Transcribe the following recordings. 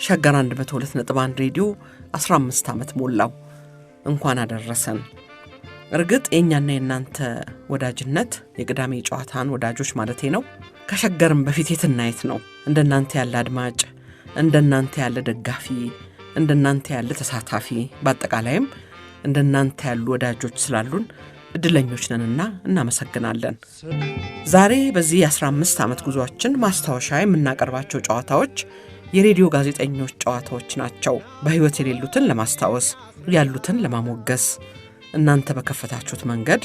ሸገር 102.1 ሬዲዮ 15 ዓመት ሞላው። እንኳን አደረሰን። እርግጥ የኛና የናንተ ወዳጅነት የቅዳሜ ጨዋታን ወዳጆች ማለቴ ነው ከሸገርም በፊት የትናየት ነው። እንደናንተ ያለ አድማጭ፣ እንደናንተ ያለ ደጋፊ፣ እንደናንተ ያለ ተሳታፊ፣ በአጠቃላይም እንደናንተ ያሉ ወዳጆች ስላሉን እድለኞች ነንና እናመሰግናለን። ዛሬ በዚህ 15 ዓመት ጉዟችን ማስታወሻ የምናቀርባቸው ጨዋታዎች የሬዲዮ ጋዜጠኞች ጨዋታዎች ናቸው። በህይወት የሌሉትን ለማስታወስ ያሉትን ለማሞገስ እናንተ በከፈታችሁት መንገድ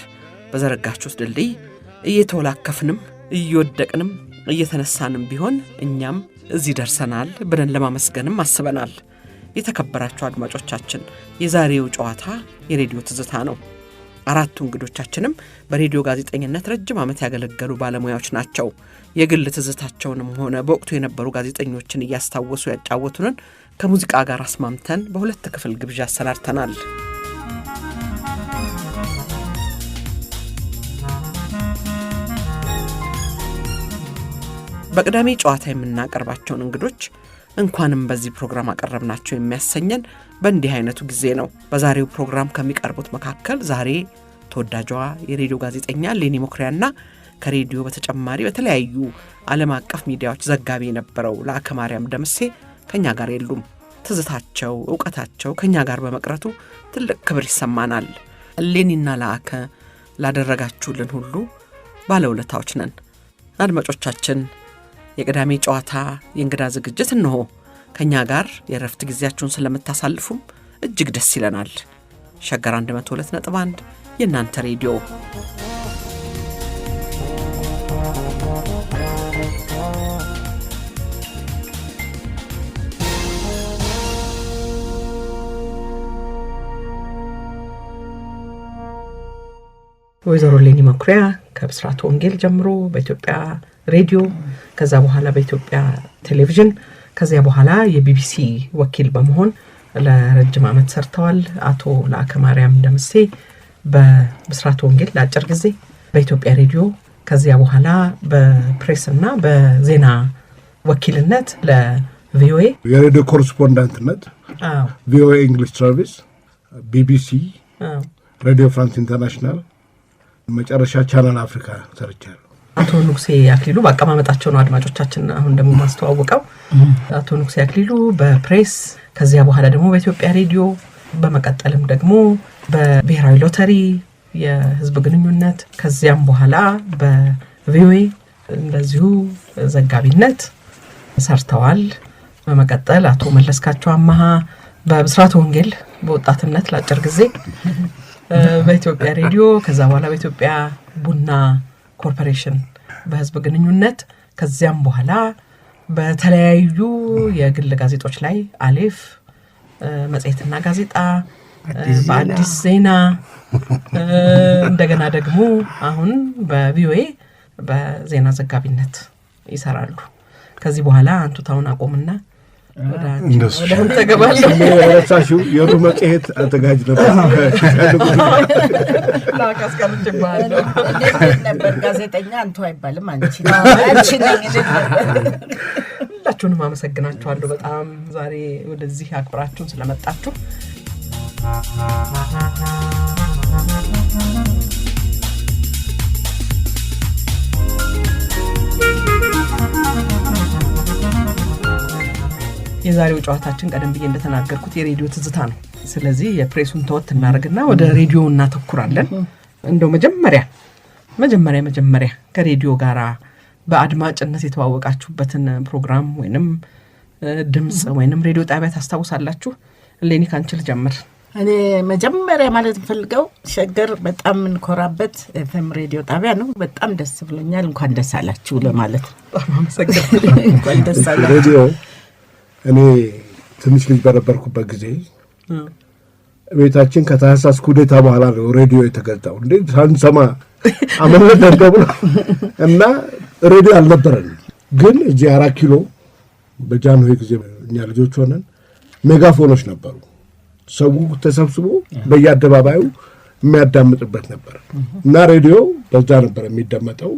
በዘረጋችሁት ድልድይ እየተወላከፍንም እየወደቅንም እየተነሳንም ቢሆን እኛም እዚህ ደርሰናል ብለን ለማመስገንም አስበናል። የተከበራችሁ አድማጮቻችን የዛሬው ጨዋታ የሬዲዮ ትዝታ ነው። አራቱ እንግዶቻችንም በሬዲዮ ጋዜጠኝነት ረጅም ዓመት ያገለገሉ ባለሙያዎች ናቸው። የግል ትዝታቸውንም ሆነ በወቅቱ የነበሩ ጋዜጠኞችን እያስታወሱ ያጫወቱንን ከሙዚቃ ጋር አስማምተን በሁለት ክፍል ግብዣ አሰናድተናል። በቅዳሜ ጨዋታ የምናቀርባቸውን እንግዶች እንኳንም በዚህ ፕሮግራም አቀረብናቸው የሚያሰኘን በእንዲህ አይነቱ ጊዜ ነው። በዛሬው ፕሮግራም ከሚቀርቡት መካከል ዛሬ ተወዳጇ የሬዲዮ ጋዜጠኛ ሌኒ መኩሪያና ከሬዲዮ በተጨማሪ በተለያዩ ዓለም አቀፍ ሚዲያዎች ዘጋቢ የነበረው ለአከ ማርያም ደምሴ ከኛ ጋር የሉም። ትዝታቸው፣ ዕውቀታቸው ከኛ ጋር በመቅረቱ ትልቅ ክብር ይሰማናል። ሌኒና ለአከ ላደረጋችሁልን ሁሉ ባለውለታዎች ነን። አድማጮቻችን የቅዳሜ ጨዋታ የእንግዳ ዝግጅት እንሆ። ከኛ ጋር የረፍት ጊዜያችሁን ስለምታሳልፉም እጅግ ደስ ይለናል። ሸገር 102.1 የእናንተ ሬዲዮ። ወይዘሮ ሌኒ መኩሪያ ከብስራት ወንጌል ጀምሮ በኢትዮጵያ ሬዲዮ ከዛ በኋላ በኢትዮጵያ ቴሌቪዥን ከዚያ በኋላ የቢቢሲ ወኪል በመሆን ለረጅም ዓመት ሰርተዋል። አቶ ለአከ ማርያም ደምሴ በብስራት ወንጌል ለአጭር ጊዜ በኢትዮጵያ ሬዲዮ ከዚያ በኋላ በፕሬስና በዜና ወኪልነት ለቪኦኤ የሬዲዮ ኮረስፖንዳንትነት ቪኦኤ እንግሊሽ ሰርቪስ፣ ቢቢሲ፣ ሬዲዮ ፍራንስ ኢንተርናሽናል፣ መጨረሻ ቻናል አፍሪካ ሰርቻለሁ። አቶ ንጉሴ አክሊሉ በአቀማመጣቸው ነው አድማጮቻችን አሁን ደግሞ ማስተዋወቀው። አቶ ንጉሴ አክሊሉ በፕሬስ ከዚያ በኋላ ደግሞ በኢትዮጵያ ሬዲዮ በመቀጠልም ደግሞ በብሔራዊ ሎተሪ የህዝብ ግንኙነት ከዚያም በኋላ በቪኦኤ እንደዚሁ ዘጋቢነት ሰርተዋል። በመቀጠል አቶ መለስካቸው አማሃ በብስራት ወንጌል በወጣትነት ለአጭር ጊዜ በኢትዮጵያ ሬዲዮ ከዛ በኋላ በኢትዮጵያ ቡና ኮርፖሬሽን በህዝብ ግንኙነት ከዚያም በኋላ በተለያዩ የግል ጋዜጦች ላይ አሌፍ መጽሔትና ጋዜጣ፣ በአዲስ ዜና እንደገና ደግሞ አሁን በቪኦኤ በዜና ዘጋቢነት ይሰራሉ። ከዚህ በኋላ አንቱታውን አቆምና ወደ አንተ ገባለሁ። ለራሳችሁ የሩ መጽሔት አዘጋጅ ነበር። ላካስቀምጥ ባለው ነበር ጋዜጠኛ አንቱ አይባልም አንቺ ሁላችሁንም አመሰግናችኋለሁ በጣም ዛሬ ወደዚህ አክብራችሁን ስለመጣችሁ። የዛሬው ጨዋታችን ቀደም ብዬ እንደተናገርኩት የሬዲዮ ትዝታ ነው። ስለዚህ የፕሬሱን ተወት እናደርግና ወደ ሬዲዮ እናተኩራለን። እንደው መጀመሪያ ከሬዲዮ ጋር በአድማጭነት የተዋወቃችሁበትን ፕሮግራም ወይንም ድምጽ ወይንም ሬዲዮ ጣቢያ ታስታውሳላችሁ? ሌኒ ካንቺ ልጀምር። እኔ መጀመሪያ ማለት ፈልገው ሸገር በጣም እንኮራበት ኤፍኤም ሬዲዮ ጣቢያ ነው። በጣም ደስ ብሎኛል። እንኳን ደስ አላችሁ ለማለት አመሰግናለሁ። እንኳን ደስ አላችሁ። ሬዲዮ እኔ ትንሽ ልጅ በነበርኩበት ጊዜ ቤታችን ከታህሳስ ኩዴታ በኋላ ነው ሬዲዮ የተገዛው። እንዴ ሳንሰማ አመለጥ ደብሎ እና ሬዲዮ አልነበረን። ግን እዚህ 4 ኪሎ በጃንሆይ ጊዜ እኛ ልጆች ሆነን ሜጋፎኖች ነበሩ። ሰው ተሰብስቦ በየአደባባዩ የሚያዳምጥበት ነበር እና ሬዲዮ በዛ ነበር የሚደመጠው።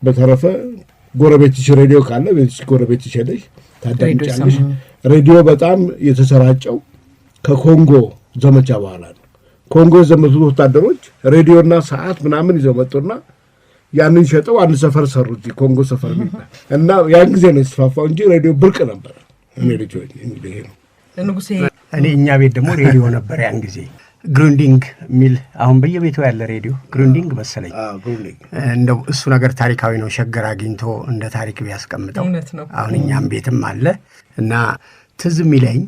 በተረፈ ጎረቤትሽ ሬዲዮ ካለ ቤትሽ ጎረቤትሽ ሄደሽ ታዳምጫለሽ። ሬዲዮ በጣም የተሰራጨው ከኮንጎ ዘመቻ በኋላ ነው። ኮንጎ የዘመቱት ወታደሮች ሬዲዮና ሰዓት ምናምን ይዘው መጡና ያንን ሸጠው አንድ ሰፈር ሰሩት፣ ኮንጎ ሰፈር የሚባል እና ያን ጊዜ ነው የተስፋፋው እንጂ ሬዲዮ ብርቅ ነበር። ሬዲዮ እንግዲህ ነው ንጉሴ። እኔ እኛ ቤት ደግሞ ሬዲዮ ነበር ያን ጊዜ ግሩንዲንግ የሚል አሁን በየቤቱ ያለ ሬዲዮ ግሩንዲንግ መሰለኝ። እንደው እሱ ነገር ታሪካዊ ነው። ሸገር አግኝቶ እንደ ታሪክ ቢያስቀምጠው አሁን እኛም ቤትም አለ እና ትዝ የሚለኝ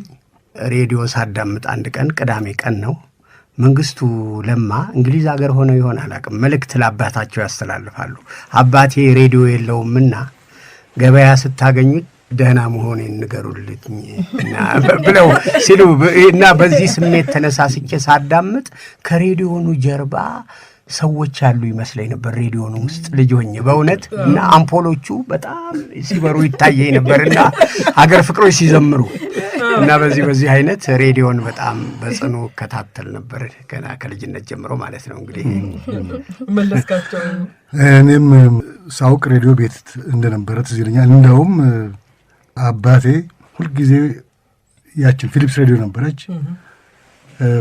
ሬዲዮ ሳዳምጥ አንድ ቀን ቅዳሜ ቀን ነው መንግስቱ ለማ እንግሊዝ ሀገር ሆነው ይሆን አላውቅም፣ መልእክት ለአባታቸው ያስተላልፋሉ። አባቴ ሬዲዮ የለውምና ገበያ ስታገኙት ደህና መሆኔን ንገሩልኝ ብለው ሲሉ እና በዚህ ስሜት ተነሳስቼ ሳዳምጥ ከሬዲዮኑ ጀርባ ሰዎች ያሉ ይመስለኝ ነበር። ሬዲዮኑ ውስጥ ልጅ ሆኜ በእውነት እና አምፖሎቹ በጣም ሲበሩ ይታየኝ ነበርና ሀገር ፍቅሮች ሲዘምሩ እና በዚህ አይነት ሬዲዮን በጣም በጽኑ እከታተል ነበር ገና ከልጅነት ጀምሮ ማለት ነው። እንግዲህ መለስካቸው እኔም ሳውቅ ሬዲዮ ቤት እንደነበረ ትዝ ይለኛል። እንደውም አባቴ ሁልጊዜ ያችን ፊሊፕስ ሬዲዮ ነበረች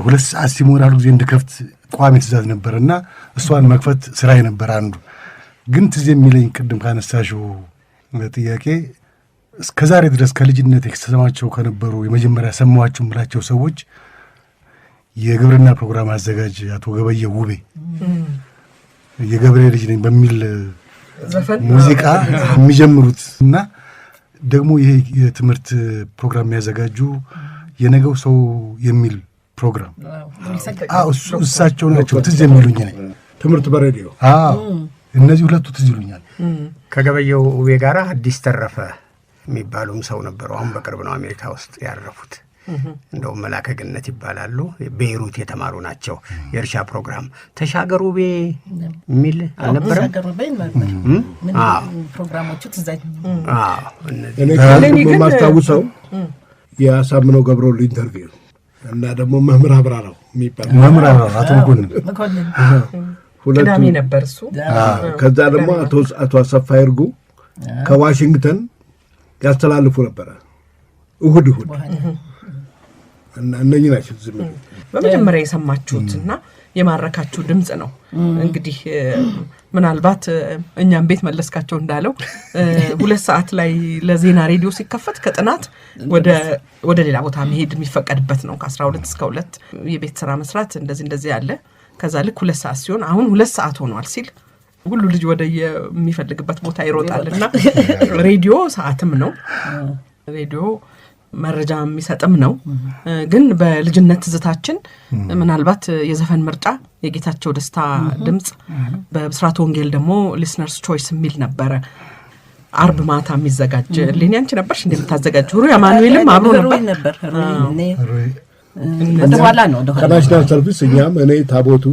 2 ሰዓት ሲሞላ ሁልጊዜ እንድከፍት ቋሚ ትእዛዝ ነበርና እሷን መክፈት ስራዬ ነበር አንዱ። ግን ትዝ የሚለኝ ቅድም ካነሳሽው ጥያቄ እስከዛሬ ድረስ ከልጅነት የተሰማቸው ከነበሩ የመጀመሪያ ሰማዋቸው ምላቸው ሰዎች የግብርና ፕሮግራም አዘጋጅ አቶ ገበየው ውቤ የገብሬ ልጅ ነኝ በሚል ሙዚቃ የሚጀምሩት እና ደግሞ ይሄ የትምህርት ፕሮግራም የሚያዘጋጁ የነገው ሰው የሚል ፕሮግራም እሳቸው ናቸው ትዝ የሚሉኝ ነኝ። ትምህርት በሬዲዮ እነዚህ ሁለቱ ትዝ ይሉኛል። ከገበየው ውቤ ጋር አዲስ ተረፈ የሚባሉም ሰው ነበሩ። አሁን በቅርብ ነው አሜሪካ ውስጥ ያረፉት። እንደውም መላከ ገነት ይባላሉ። ቤይሩት የተማሩ ናቸው። የእርሻ ፕሮግራም ተሻገሩ ቤ የሚል አልነበረ? ፕሮግራሞቹ ትዛኝ እኔ የማስታውሰው የአሳምነው ገብረወልድ ኢንተርቪው እና ደግሞ መምህር አብራራው የሚባል መምህር አብራራው አቶ መኮንን ቅዳሜ ነበር እሱ። ከዛ ደግሞ አቶ አሰፋ ይርጉ ከዋሽንግተን ያስተላልፉ ነበረ እሁድ እና እነኚህ ናቸው ዝም ብለው በመጀመሪያ የሰማችሁትና የማረካችሁ ድምጽ ነው። እንግዲህ ምናልባት እኛም ቤት መለስካቸው እንዳለው 2 ሰዓት ላይ ለዜና ሬዲዮ ሲከፈት ከጥናት ወደ ሌላ ቦታ መሄድ የሚፈቀድበት ነው። ከ12 እስከ 2 የቤት ስራ መስራት እንደዚህ ያለ። ከዛ ልክ 2 ሰዓት ሲሆን አሁን 2 ሰዓት ሆኗል ሲል ሁሉ ልጅ ወደ የሚፈልግበት ቦታ ይሮጣልና ሬዲዮ ሰዓትም ነው፣ ሬዲዮ መረጃ የሚሰጥም ነው። ግን በልጅነት ትዝታችን ምናልባት የዘፈን ምርጫ የጌታቸው ደስታ ድምጽ፣ በብስራት ወንጌል ደግሞ ሊስነርስ ቾይስ የሚል ነበረ። አርብ ማታ የሚዘጋጅ ሌኒ አንቺ ነበርሽ እንደምታዘጋጅ? ሩይ አማኑኤልም አብሮ ነበር። ወደኋላ ነው ከናሽናል ሰርቪስ እኛም እኔ ታቦቱ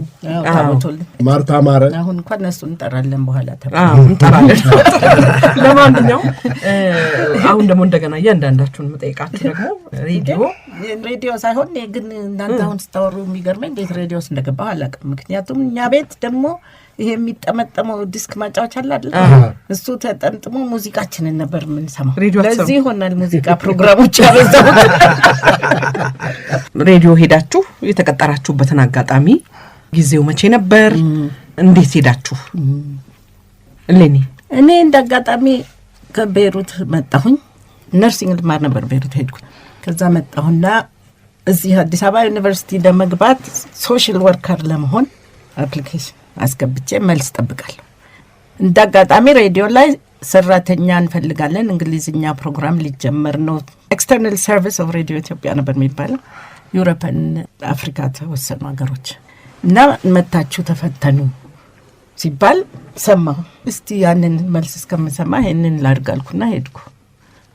ማርታ ማረ አሁን እንኳን እነሱ እንጠራለን በኋላ እንጠራለን። ለማንኛውም አሁን ደግሞ እንደገና እያንዳንዳችሁን መጠይቃችሁ ደግሞ ሬዲዮ ሳይሆን ግን እናንተ አሁን ስታወሩ የሚገርመኝ እንዴት ሬዲዮስ እንደገባሁ አላውቅም። ምክንያቱም እኛ ቤት ደግሞ ይሄ የሚጠመጠመው ዲስክ ማጫወቻ አለ አይደል? እሱ ተጠምጥሞ ሙዚቃችንን ነበር የምንሰማው። ለዚህ ይሆናል ሙዚቃ ፕሮግራሞች ያበዛው። ሬዲዮ ሄዳችሁ የተቀጠራችሁበትን አጋጣሚ ጊዜው መቼ ነበር? እንዴት ሄዳችሁ? እኔ እንዳጋጣሚ ከቤይሩት መጣሁኝ። ነርሲንግ ልማር ነበር ቤይሩት ሄድኩኝ። ከዛ መጣሁና እዚህ አዲስ አበባ ዩኒቨርሲቲ ለመግባት ሶሻል ወርከር ለመሆን አፕሊኬሽን አስገብቼ መልስ ጠብቃለሁ። እንዳጋጣሚ ሬዲዮ ላይ ሰራተኛ እንፈልጋለን፣ እንግሊዝኛ ፕሮግራም ሊጀመር ነው፣ ኤክስተርናል ሰርቪስ ኦፍ ሬዲዮ ኢትዮጵያ ነበር የሚባለው። ዩሮፕን አፍሪካ ተወሰኑ ሀገሮች እና መታችሁ ተፈተኑ ሲባል ሰማሁ። እስቲ ያንን መልስ እስከምሰማ ይሄንን ላድርጋልኩና ሄድኩ።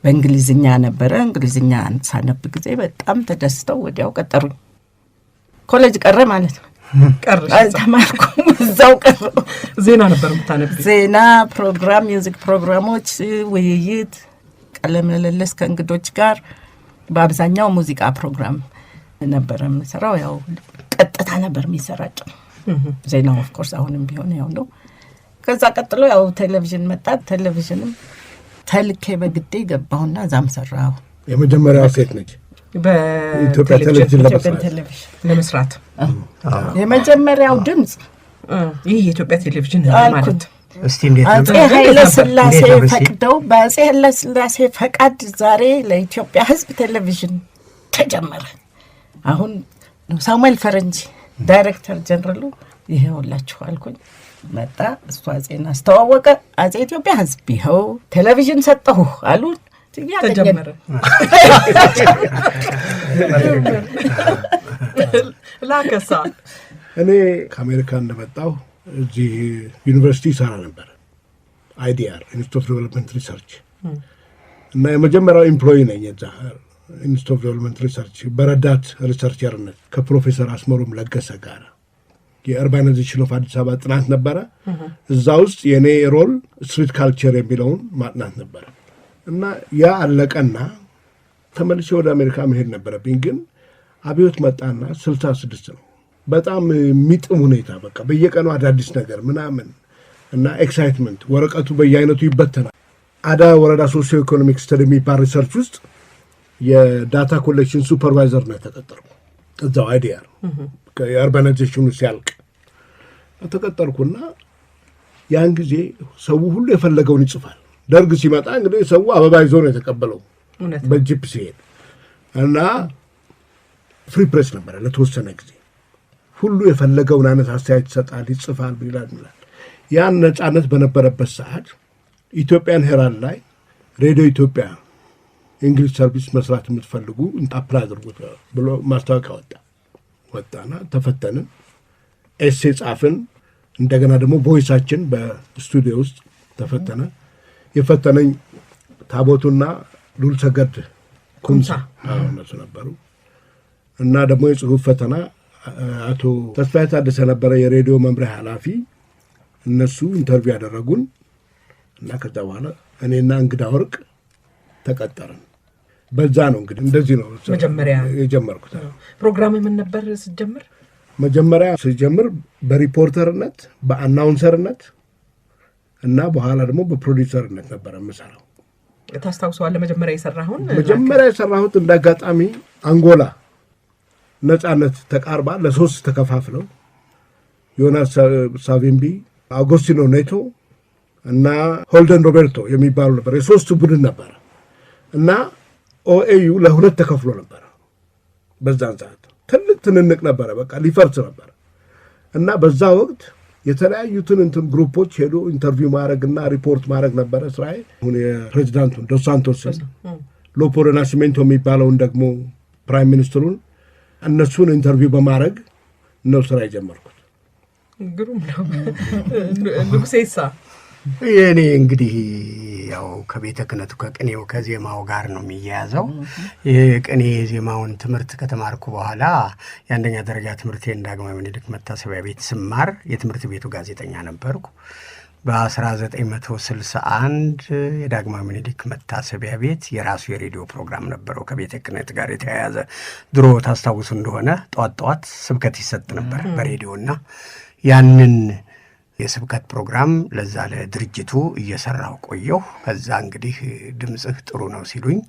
በእንግሊዝኛ ነበረ። እንግሊዝኛ ሳነብ ጊዜ በጣም ተደስተው ወዲያው ቀጠሩኝ። ኮሌጅ ቀረ ማለት ነው። ተማርኩ፣ እዛው ቀረ። ዜና ነበር የምታነብ? ዜና ፕሮግራም፣ ሚውዚክ ፕሮግራሞች፣ ውይይት፣ ቃለ ምልልስ ከእንግዶች ጋር፣ በአብዛኛው ሙዚቃ ፕሮግራም ነበር የምሰራው። ያው ቀጥታ ነበር የሚሰራጨው ዜናው። ኦፍ ኮርስ አሁንም ቢሆን ያው ነው። ከዛ ቀጥሎ ያው ቴሌቪዥን መጣ። ቴሌቪዥንም ተልኬ በግዴ ገባሁና እዛም ሰራሁ። የመጀመሪያዋ ሴት ነች በኢትዮጵያ ቴሌቪዥን ለመስራት የመጀመሪያው ድምፅ ይህ የኢትዮጵያ ቴሌቪዥን ማለት እስቲ እንዴት አጼ ኃይለ ሥላሴ ፈቅደው በአጼ ኃይለ ሥላሴ ፈቃድ ዛሬ ለኢትዮጵያ ሕዝብ ቴሌቪዥን ተጀመረ። አሁን ሳሙኤል ፈረንጂ ዳይሬክተር ጀነራሉ ይሄውላችሁ አልኩኝ። መጣ እሱ አጼን አስተዋወቀ። አጼ ኢትዮጵያ ሕዝብ ይኸው ቴሌቪዥን ሰጠሁ አሉ። ተጀመረ ላከሳ እኔ ከአሜሪካ እንደመጣሁ እዚህ ዩኒቨርሲቲ ሰራ ነበር አይዲአር ኢንስቲትዩት ኦፍ ዴቨሎፕመንት ሪሰርች እና የመጀመሪያው ኤምፕሎይ ነኝ እዛ ኢንስቲትዩት ኦፍ ዴቨሎፕመንት ሪሰርች በረዳት ሪሰርቸርነት ከፕሮፌሰር አስመሮም ለገሰ ጋር የአርባናይዜሽን ኦፍ አዲስ አበባ ጥናት ነበረ። እዛ ውስጥ የኔ ሮል ስትሪት ካልቸር የሚለውን ማጥናት ነበረ እና ያ አለቀና ተመልሼ ወደ አሜሪካ መሄድ ነበረብኝ። ግን አብዮት መጣና 66 ነው። በጣም የሚጥም ሁኔታ በቃ በየቀኑ አዳዲስ ነገር ምናምን እና ኤክሳይትመንት ወረቀቱ በየአይነቱ ይበተናል። አዳ ወረዳ ሶሲዮ ኢኮኖሚክ ስተዲ የሚባል ሪሰርች ውስጥ የዳታ ኮሌክሽን ሱፐርቫይዘር ነው የተቀጠርኩ እዛው አይዲአር የአርባናይዜሽኑ ሲያልቅ ተቀጠርኩና ያን ጊዜ ሰው ሁሉ የፈለገውን ይጽፋል። ደርግ ሲመጣ እንግዲህ ሰው አበባ ይዞ ነው የተቀበለው በጂፕ ሲሄድ እና ፍሪ ፕሬስ ነበረ ለተወሰነ ጊዜ ሁሉ የፈለገውን አይነት አስተያየት ይሰጣል፣ ይጽፋል፣ ይላል። ያን ነጻነት በነበረበት ሰዓት ኢትዮጵያን ሄራልድ ላይ ሬዲዮ ኢትዮጵያ እንግሊዝ ሰርቪስ መስራት የምትፈልጉ አፕላይ አድርጉት ብሎ ማስታወቂያ ወጣና ተፈተንን። ኤሴ ጻፍን። እንደገና ደግሞ ቮይሳችን በስቱዲዮ ውስጥ ተፈተነ። የፈተነኝ ታቦቱና ሉል ሰገድ ኩምሳ እነሱ ነበሩ እና ደግሞ የጽሁፍ ፈተና አቶ ተስፋዬ ታደሰ ነበረ የሬዲዮ መምሪያ ኃላፊ። እነሱ ኢንተርቪው ያደረጉን እና ከዛ በኋላ እኔና እንግዳ ወርቅ ተቀጠርን። በዛ ነው እንግዲህ እንደዚህ ነው መጀመሪያ የጀመርኩት። ፕሮግራም ምን ነበር ስትጀምር? መጀመሪያ ስጀምር በሪፖርተርነት በአናውንሰርነት እና በኋላ ደግሞ በፕሮዲውሰርነት ነበር የምሰራው። ታስታውሰዋለህ? መጀመሪያ የሰራሁት እንዳጋጣሚ አንጎላ ነጻነት ተቃርባ ለሶስት ተከፋፍለው ዮናስ ሳቪምቢ፣ አውጎስቲኖ ኔቶ እና ሆልደን ሮቤርቶ የሚባሉ ነበር። የሶስቱ ቡድን ነበር እና ኦኤዩ ለሁለት ተከፍሎ ነበር። በዛን ሰዓት ትልቅ ትንንቅ ነበረ፣ በቃ ሊፈርስ ነበር እና በዛ ወቅት የተለያዩትን ግሩፖች ሄዶ ኢንተርቪው ማድረግና ሪፖርት ማድረግ ነበረ ስራዬ። አሁን የፕሬዚዳንቱን ዶስ ሳንቶስን ሎፖሎ ናሲሜንቶ የሚባለውን ደግሞ ፕራይም ሚኒስትሩን እነሱን ኢንተርቪው በማድረግ ነው ስራ የጀመርኩት። ግሩም ነው። ንጉሴሳ የኔ እንግዲህ ያው ከቤተ ክህነቱ ከቅኔው ከዜማው ጋር ነው የሚያያዘው። የቅኔ ዜማውን ትምህርት ከተማርኩ በኋላ የአንደኛ ደረጃ ትምህርቴን ዳግማዊ ምኒልክ መታሰቢያ ቤት ስማር የትምህርት ቤቱ ጋዜጠኛ ነበርኩ። በ1961 የዳግማዊ ምኒልክ መታሰቢያ ቤት የራሱ የሬዲዮ ፕሮግራም ነበረው ከቤተ ክህነት ጋር የተያያዘ። ድሮ ታስታውሱ እንደሆነ ጠዋት ስብከት ይሰጥ ነበር በሬዲዮና ያንን የስብከት ፕሮግራም ለዛ ለድርጅቱ እየሰራሁ ቆየሁ። ከዛ እንግዲህ ድምጽህ ጥሩ ነው ሲሉኝ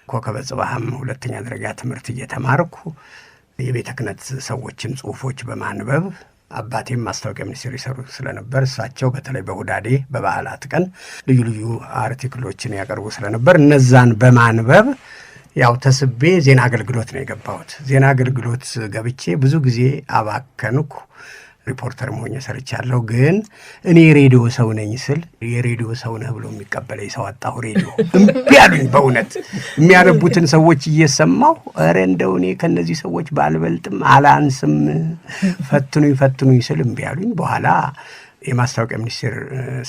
ኮከበ ጽባህም ሁለተኛ ደረጃ ትምህርት እየተማርኩ የቤተ ክህነት ሰዎችን ጽሁፎች በማንበብ አባቴም ማስታወቂያ ሚኒስቴር ይሰሩ ስለነበር እሳቸው በተለይ በሁዳዴ በበዓላት ቀን ልዩ ልዩ አርቲክሎችን ያቀርቡ ስለነበር እነዛን በማንበብ ያው ተስቤ ዜና አገልግሎት ነው የገባሁት። ዜና አገልግሎት ገብቼ ብዙ ጊዜ አባከንኩ። ሪፖርተር መሆኜ ሰርቻለሁ። ግን እኔ ሬዲዮ ሰው ነኝ ስል የሬዲዮ ሰው ነህ ብሎ የሚቀበለኝ ሰው አጣሁ። ሬዲዮ እምቢ አሉኝ። በእውነት የሚያነቡትን ሰዎች እየሰማሁ ኧረ እንደው እኔ ከነዚህ ሰዎች ባልበልጥም አላንስም፣ ፈትኑኝ ስል እምቢ አሉኝ። በኋላ የማስታወቂያ ሚኒስቴር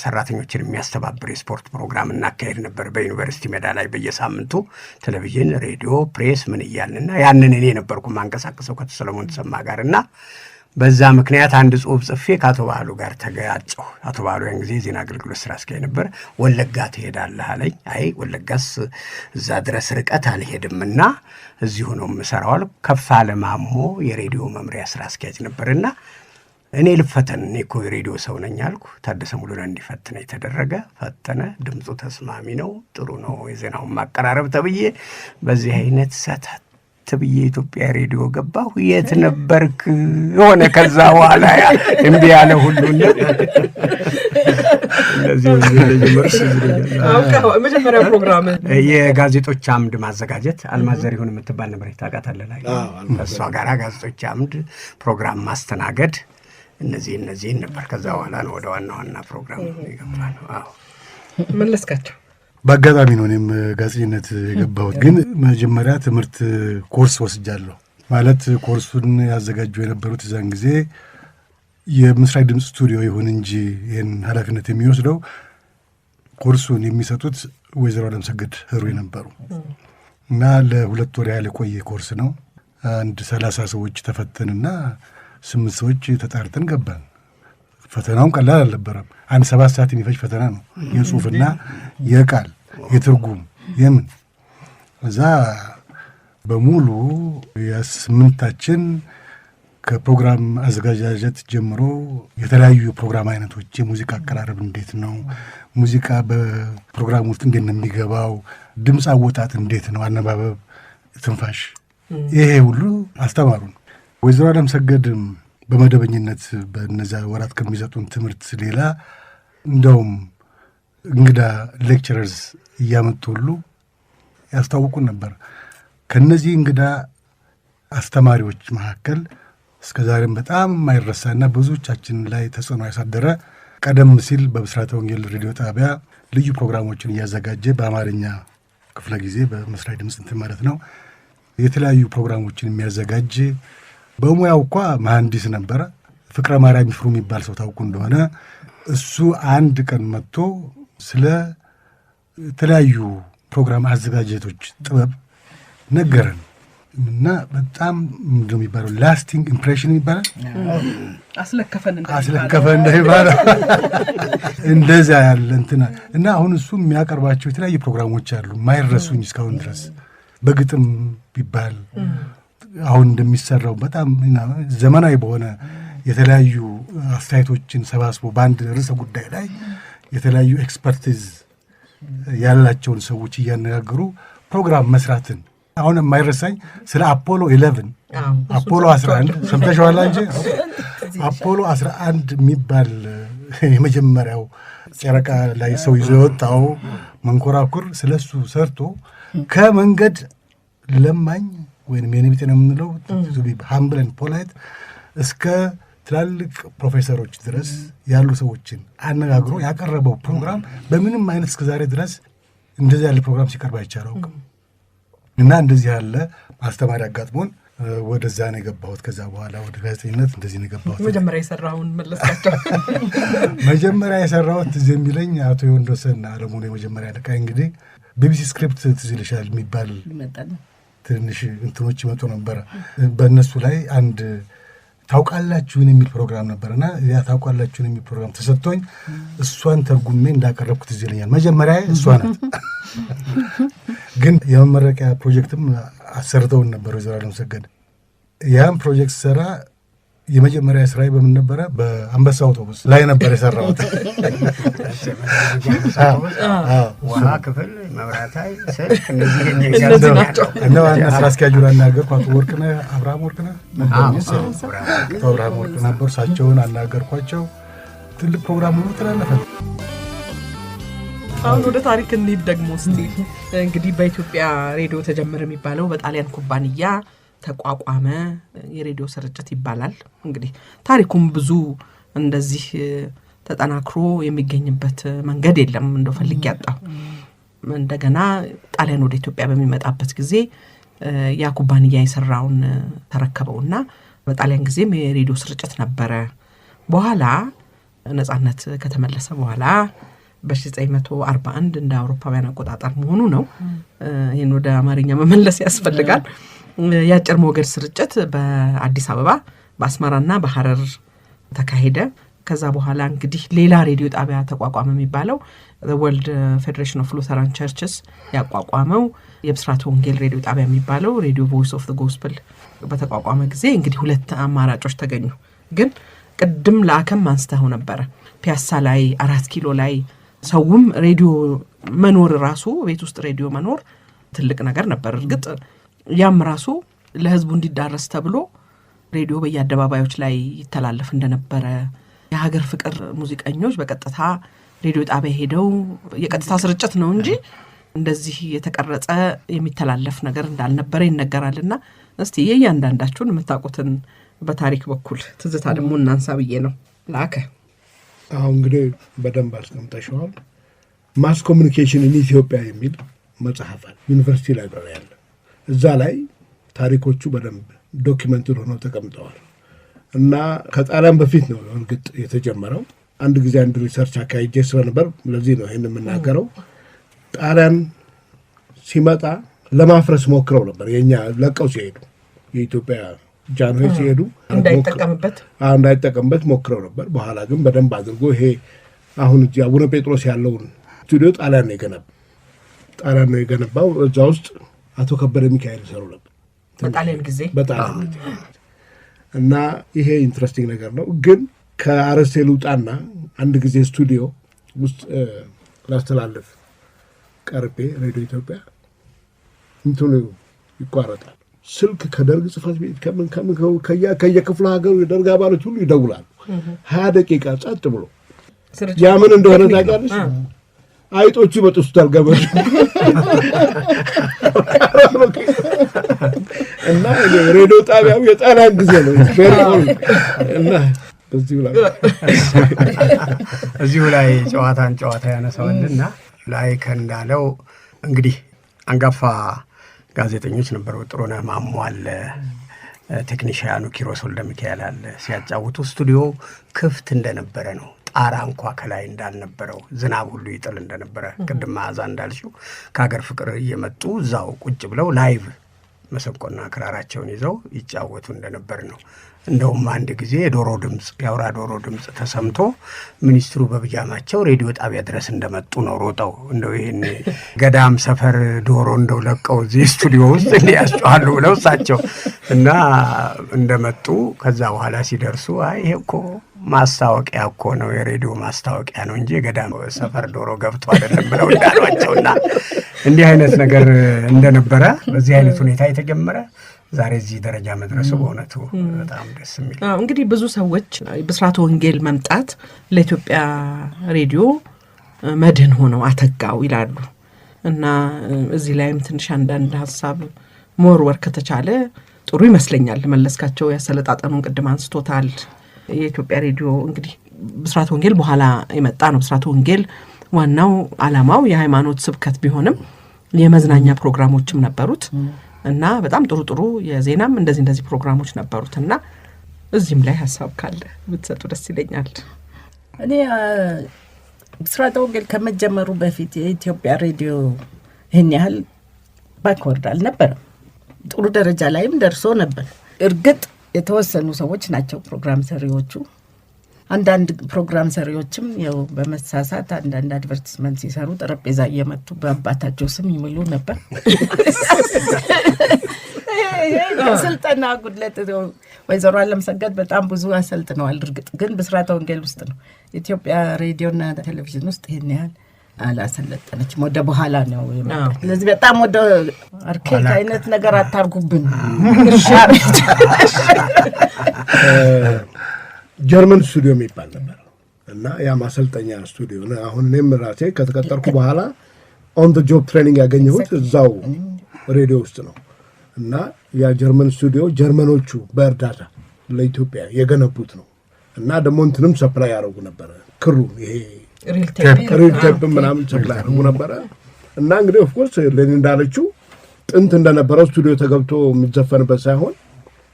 ሰራተኞችን የሚያስተባብር የስፖርት ፕሮግራም እናካሄድ ነበር በዩኒቨርሲቲ ሜዳ ላይ በየሳምንቱ ቴሌቪዥን፣ ሬዲዮ፣ ፕሬስ ምን እያልንና ያንን እኔ ነበርኩ ማንቀሳቀሰው ከሰለሞን ተሰማ ጋርና በዛ ምክንያት አንድ ጽሁፍ ጽፌ ከአቶ ባህሉ ጋር ተጋጨሁ። አቶ ባህሉ ያን ጊዜ ዜና አገልግሎት ስራ አስኪያጅ ነበር። ወለጋ ትሄዳለህ አለኝ። አይ ወለጋስ እዛ ድረስ ርቀት አልሄድምና እዚሁ ነው የምሰራው። ከፍ አለ ማሞ የሬዲዮ መምሪያ ስራ አስኪያጅ ነበርና እኔ ልፈተን እኔ እኮ የሬዲዮ ሰው ነኝ አልኩ። ታደሰ ሙሉነህ እንዲፈትነ የተደረገ ፈተነ። ድምፁ ተስማሚ ነው፣ ጥሩ ነው፣ የዜናውን ማቀራረብ ተብዬ በዚህ አይነት ሰተት ብዬ ኢትዮጵያ ሬዲዮ ገባሁ። የት ነበርክ ሆነ። ከዛ በኋላ እምቢ ያለ ሁሉና እንደዚህ መጀመሪያ ፕሮግራም የጋዜጦች አምድ ማዘጋጀት አልማዝ ዘሪሁን የምትባል ነበር ታውቃታለህ? ላይ ከእሷ ጋር ጋዜጦች አምድ ፕሮግራም ማስተናገድ እነዚህ ነበር። ከዛ በኋላ ነው ወደ ዋና ፕሮግራም ይገባል። መለስካቸው በአጋጣሚ ነው እኔም ጋዜጠኝነት የገባሁት። ግን መጀመሪያ ትምህርት ኮርስ ወስጃለሁ። ማለት ኮርሱን ያዘጋጁ የነበሩት እዛን ጊዜ የምስራቅ ድምፅ ስቱዲዮ ይሁን እንጂ ይህን ኃላፊነት የሚወስደው ኮርሱን የሚሰጡት ወይዘሮ አለምሰገድ ህሩይ ነበሩ እና ለ2 ወር ያህል የቆየ ኮርስ ነው። አንድ 30 ሰዎች ተፈተንና 8 ሰዎች ተጣርተን ገባን። ፈተናውም ቀላል አልነበረም። 7 ሰዓት የሚፈጅ ፈተና ነው። የጽሁፍና የቃል የትርጉም የምን እዛ በሙሉ የ8ታችን ከፕሮግራም አዘጋጃጀት ጀምሮ የተለያዩ የፕሮግራም አይነቶች፣ የሙዚቃ አቀራረብ እንዴት ነው፣ ሙዚቃ በፕሮግራም ውስጥ እንዴት ነው የሚገባው፣ ድምፅ አወጣጥ እንዴት ነው፣ አነባበብ፣ ትንፋሽ፣ ይሄ ሁሉ አስተማሩን። ወይዘሮ አለምሰገድም በመደበኝነት በነዚያ ወራት ከሚሰጡን ትምህርት ሌላ እንደውም እንግዳ ሌክቸረርስ እያመጡ ሁሉ ያስታውቁን ነበር። ከነዚህ እንግዳ አስተማሪዎች መካከል እስከ ዛሬም በጣም የማይረሳና ብዙዎቻችን ላይ ተጽዕኖ ያሳደረ ቀደም ሲል በብስራተ ወንጌል ሬዲዮ ጣቢያ ልዩ ፕሮግራሞችን እያዘጋጀ በአማርኛ ክፍለ ጊዜ በምስራቅ ድምፅ እንትን ማለት ነው የተለያዩ ፕሮግራሞችን የሚያዘጋጅ በሙያው እንኳ መሐንዲስ ነበረ። ፍቅረ ማርያም ይፍሩ የሚባል ሰው ታውቁ እንደሆነ እሱ አንድ ቀን መጥቶ ስለ የተለያዩ ፕሮግራም አዘጋጀቶች ጥበብ ነገረን እና በጣም ምንድን ነው የሚባለው ላስቲንግ ኢምፕሬሽን ይባላል። አስለከፈን እንደሚባለው እንደዚያ ያለ እንትና እና አሁን እሱ የሚያቀርባቸው የተለያዩ ፕሮግራሞች አሉ ማይረሱኝ እስካሁን ድረስ በግጥም ቢባል አሁን እንደሚሰራው በጣም ዘመናዊ በሆነ የተለያዩ አስተያየቶችን ሰባስቦ በአንድ ርዕሰ ጉዳይ ላይ የተለያዩ ኤክስፐርቲዝ ያላቸውን ሰዎች እያነጋገሩ ፕሮግራም መስራትን አሁን የማይረሳኝ ስለ አፖሎ 11 አፖሎ 11 ሰምተሽዋል እንጂ አፖሎ 11 የሚባል የመጀመሪያው ጨረቃ ላይ ሰው ይዞ የወጣው መንኮራኩር ስለሱ ሰርቶ ከመንገድ ለማኝ ወይም የኔቢጤ ነው የምንለው ሃምብለን ፖላይት እስከ ትላልቅ ፕሮፌሰሮች ድረስ ያሉ ሰዎችን አነጋግሮ ያቀረበው ፕሮግራም በምንም አይነት እስከዛሬ ድረስ እንደዚህ ያለ ፕሮግራም ሲቀርብ አይቻለው እና እንደዚህ ያለ ማስተማሪ አጋጥሞን ወደዛ ነው የገባሁት። ከዛ በኋላ ወደ ጋዜጠኝነት እንደዚህ ነው የገባሁት። መጀመሪያ የሰራውን መለስካቸው? መጀመሪያ የሰራሁት እዚህ የሚለኝ አቶ የወንዶሰን አለሙን የመጀመሪያ ልቃ እንግዲህ ቢቢሲ ስክሪፕት ትዝ ይልሻል የሚባል ትንሽ እንትኖች ይመጡ ነበረ። በእነሱ ላይ አንድ ታውቃላችሁን የሚል ፕሮግራም ነበርና ያ ታውቃላችሁን የሚል ፕሮግራም ተሰጥቶኝ እሷን ተርጉሜ እንዳቀረብኩት እዚህ ይለኛል። መጀመሪያ እሷ ናት። ግን የመመረቂያ ፕሮጀክትም አሰርተውን ነበር ወይዘሮ አለምሰገድ። ያን ፕሮጀክት ሰራ የመጀመሪያ ስራዬ በምን ነበረ? በአንበሳ አውቶቡስ ላይ ነበር የሰራሁት። ውሃ ክፍል፣ መብራት ኃይል፣ ስልክ እነዚህ ናቸው። እና ዋና ስራ አስኪያጁን አናገርኩ። አቶ ወርቅነህ አብርሃም ወርቅነህ ነበሩ። እሳቸውን አናገርኳቸው። ትልቅ ፕሮግራም ሆኖ ተላለፈ። አሁን ወደ ታሪክ እንሂድ ደግሞ እስቲ። እንግዲህ በኢትዮጵያ ሬዲዮ ተጀመረ የሚባለው በጣሊያን ኩባንያ ተቋቋመ የሬዲዮ ስርጭት ይባላል። እንግዲህ ታሪኩም ብዙ እንደዚህ ተጠናክሮ የሚገኝበት መንገድ የለም። እንደው ፈልግ ያጣው እንደገና ጣሊያን ወደ ኢትዮጵያ በሚመጣበት ጊዜ ያ ኩባንያ የሰራውን ተረከበውና በጣሊያን ጊዜም የሬዲዮ ስርጭት ነበረ። በኋላ ነጻነት ከተመለሰ በኋላ በ1941 እንደ አውሮፓውያን አቆጣጠር መሆኑ ነው። ይህን ወደ አማርኛ መመለስ ያስፈልጋል። የአጭር ሞገድ ስርጭት በአዲስ አበባ በአስመራና በሐረር ተካሄደ። ከዛ በኋላ እንግዲህ ሌላ ሬዲዮ ጣቢያ ተቋቋመ የሚባለው ወርልድ ፌዴሬሽን ኦፍ ሉተራን ቸርችስ ያቋቋመው የብስራተ ወንጌል ሬዲዮ ጣቢያ የሚባለው ሬዲዮ ቮይስ ኦፍ ዘ ጎስፐል በተቋቋመ ጊዜ እንግዲህ 2 አማራጮች ተገኙ። ግን ቅድም ለአከም አንስተው ነበረ ፒያሳ ላይ 4 ኪሎ ላይ ሰውም ሬዲዮ መኖር ራሱ ቤት ውስጥ ሬዲዮ መኖር ትልቅ ነገር ነበር። እርግጥ ያም ራሱ ለህዝቡ እንዲዳረስ ተብሎ ሬዲዮ በየአደባባዮች ላይ ይተላለፍ እንደነበረ የሀገር ፍቅር ሙዚቀኞች በቀጥታ ሬዲዮ ጣቢያ ሄደው የቀጥታ ስርጭት ነው እንጂ እንደዚህ የተቀረጸ የሚተላለፍ ነገር እንዳልነበረ ይነገራልና እስቲ የእያንዳንዳችሁን የምታውቁትን በታሪክ በኩል ትዝታ ደግሞ እናንሳ ብዬ ነው። ላከ አሁን እንግዲህ በደንብ አስቀምጠሽዋል። ማስ ኮሚኒኬሽን ኢን ኢትዮጵያ የሚል መጽሐፍ አለ፣ ዩኒቨርሲቲ ላይብራሪ አለ። እዛ ላይ ታሪኮቹ በደንብ ዶኪመንትድ ሆነው ተቀምጠዋል እና ከጣሊያን በፊት ነው እርግጥ የተጀመረው። አንድ ጊዜ አንድ ሪሰርች አካሄጄ ስለነበር ለዚህ ነው ይሄን የምናገረው። ጣሊያን ሲመጣ ለማፍረስ ሞክረው ነበር። የኛ ለቀው ሲሄዱ የኢትዮጵያ ጃንሆይ ሲሄዱ እንዳይጠቀምበት ሞክረው ነበር። በኋላ ግን በደንብ አድርጎ ይሄ አሁን እዚህ አቡነ ጴጥሮስ ያለውን ስቱዲዮ ጣሊያን ነው የገነባው። እዛ ውስጥ አቶ ከበደ ሚካኤል ይሰሩ ነበር በጣሊያን ጊዜ እና ይሄ ኢንትረስቲንግ ነገር ነው። ግን ከአርዕስቴ ልውጣና አንድ ጊዜ ስቱዲዮ ውስጥ ላስተላልፍ ቀርቤ ሬዲዮ ኢትዮጵያ እንትኑ ይቋረጣል። ስልክ ከደርግ ጽሕፈት ቤት ከየክፍለ ሀገሩ የደርግ አባሎች ሁሉ ይደውላሉ። 20 ደቂቃ ጸጥ ብሎ ያ ምን እንደሆነ ታውቂያለሽ? አይጦቹ ይበጥሱታል ገመድ እና ሬዲዮ ጣቢያው የጣሊያን ጊዜ ነው እና እዚሁ ላይ ጨዋታ ያነሳዋልና ላይ ከእንዳለው እንግዲህ አንጋፋ ጋዜጠኞች ነበሩ። ጥሩነህ ማሞ አለ፣ ቴክኒሽያኑ ኪሮስ ወልደ ሚካኤል አለ። ሲያጫውቱ ስቱዲዮ ክፍት እንደነበረ ነው። ጣራ እንኳ ከላይ እንዳልነበረው ዝናብ ሁሉ ይጥል እንደነበረ ቅድም መዓዛ እንዳልሽው ከሀገር ፍቅር እየመጡ እዛው ቁጭ ብለው ላይቭ መሰንቆና ክራራቸውን ይዘው ይጫወቱ እንደነበር ነው። እንደውም አንድ ጊዜ የአውራ ዶሮ ድምፅ ተሰምቶ ሚኒስትሩ በብጃማቸው ሬዲዮ ጣቢያ ድረስ እንደመጡ ነው ሮጠው እንደው ይህን ገዳም ሰፈር ዶሮ እንደው ለቀው እዚህ ስቱዲዮ ውስጥ እንዲያስጨዋሉ ብለው እሳቸው እና እንደመጡ ከዛ በኋላ ሲደርሱ ይሄ እኮ ማስታወቂያ እኮ ነው፣ የሬዲዮ ማስታወቂያ ነው እንጂ የገዳም ሰፈር ዶሮ ገብቶ አይደለም ብለው እንዳሏቸውና እንዲህ አይነት ነገር እንደነበረ በዚህ አይነት ሁኔታ የተጀመረ ዛሬ እዚህ ደረጃ መድረሱ በእውነቱ በጣም ደስ የሚል። እንግዲህ ብዙ ሰዎች ብስራተ ወንጌል መምጣት ለኢትዮጵያ ሬዲዮ መድህን ሆነው አተጋው ይላሉ እና እዚህ ላይም ትንሽ አንዳንድ ሀሳብ መወርወር ከተቻለ ጥሩ ይመስለኛል። መለስካቸው ያሰለጣጠኑን ቅድም አንስቶታል። የኢትዮጵያ ሬዲዮ እንግዲህ ብስራተ ወንጌል በኋላ የመጣ ነው። ብስራተ ወንጌል ዋናው ዓላማው የሃይማኖት ስብከት ቢሆንም የመዝናኛ ፕሮግራሞችም ነበሩት እና በጣም ጥሩ የዜናም እንደዚህ ፕሮግራሞች ነበሩት እና እዚህም ላይ ሀሳብ ካለ ብትሰጡ ደስ ይለኛል። እኔ ብስራተ ወንጌል ከመጀመሩ በፊት የኢትዮጵያ ሬዲዮ ይህን ያህል ባክወርድ አልነበረም። ጥሩ ደረጃ ላይም ደርሶ ነበር። እርግጥ የተወሰኑ ሰዎች ናቸው ፕሮግራም ሰሪዎቹ። አንዳንድ ፕሮግራም ሰሪዎችም ያው በመሳሳት አንዳንድ አድቨርቲስመንት ሲሰሩ ጠረጴዛ እየመቱ በአባታቸው ስም ይምሉ ነበር። ስልጠና ጉድለት ወይዘሮ አለምሰገድ በጣም ብዙ አሰልጥነዋል። እርግጥ ግን ብስራተ ወንጌል ውስጥ ነው። ኢትዮጵያ ሬዲዮና ቴሌቪዥን ውስጥ ይህን ያህል አላሰለጠነችም። ወደ በኋላ ነው የመጣው። ስለዚህ በጣም ወደ አርኬድ አይነት ነገር አታርጉብን። ጀርመን ስቱዲዮ የሚባል ነበር እና ያ ማሰልጠኛ ስቱዲዮ ነው። አሁን እኔም ራሴ ከተቀጠርኩ በኋላ ኦን ዘ ጆብ ትሬኒንግ ያገኘሁት እዛው ሬዲዮ ውስጥ ነው እና ያ ጀርመን ስቱዲዮ ጀርመኖቹ በእርዳታ ለኢትዮጵያ የገነቡት ነው እና ደግሞ እንትንም ሰፕላይ ያደርጉ ነበረ። ክሩ ይሄ ሪል ቴፕ ምናምን ሰፕላይ ያደርጉ ነበረ እና እንግዲህ ኦፍኮርስ ለኔ እንዳለችው ጥንት እንደነበረው ስቱዲዮ ተገብቶ የሚዘፈንበት ሳይሆን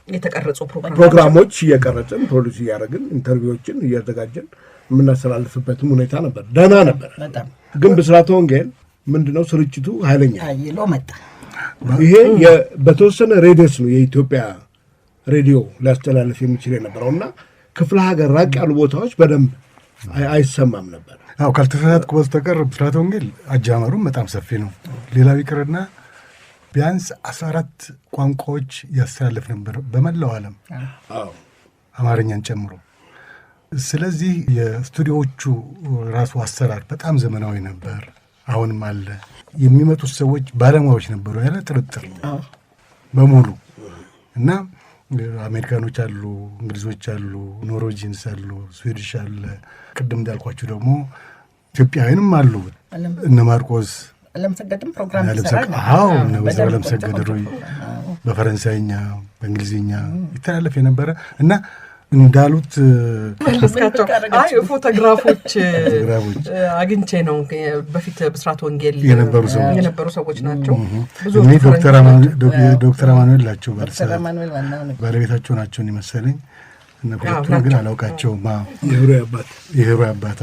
የተቀረጹ ፕሮግራሞች እየቀረጽን ፕሮዲዩስ እያደረግን ኢንተርቪዎችን እያዘጋጀን የምናስተላልፍበትም ሁኔታ ነበር። ደህና ነበር። ግን ብስራተ ወንጌል ምንድነው ስርጭቱ ኃይለኛ አይሎ መጣ። ይሄ በተወሰነ ሬዲዮስ ነው የኢትዮጵያ ሬዲዮ ሊያስተላልፍ የሚችል የነበረውና ክፍለ ሀገር ራቅ ያሉ ቦታዎች በደንብ አይሰማም ነበር። ካልተሳሳትኩ በስተቀር ብስራተ ወንጌል አጃመሩም በጣም ሰፊ ነው። ሌላው ይቅርና ቢያንስ 14 ቋንቋዎች ያስተላልፍ ነበር በመላው ዓለም አማርኛን ጨምሮ ስለዚህ የስቱዲዮዎቹ ራሱ አሰራር በጣም ዘመናዊ ነበር። አሁንም አለ። የሚመጡት ሰዎች ባለሙያዎች ነበሩ ያለ ጥርጥር በሙሉ እና አሜሪካኖች አሉ፣ እንግሊዞች አሉ፣ ኖርዌጂንስ አሉ፣ ስዊዲሽ አለ። ቅድም እንዳልኳችሁ ደግሞ ኢትዮጵያውያንም አሉ። እነ ማርቆስ አለምሰገድም ፕሮግራም ወይዘሮ አለምሰገድ ሩይ በፈረንሳይኛ በእንግሊዝኛ ይተላለፍ የነበረ እና እንዳሉት ፎቶግራፎች አግኝቼ ነው። በፊት ብስራት ወንጌል የነበሩ ሰዎች ናቸው። ዶክተር አማኑኤል ናቸው ባለቤታቸው ናቸው ይመሰለኝ። እና ሁለቱን ግን አላውቃቸውም። የህሩይ አባት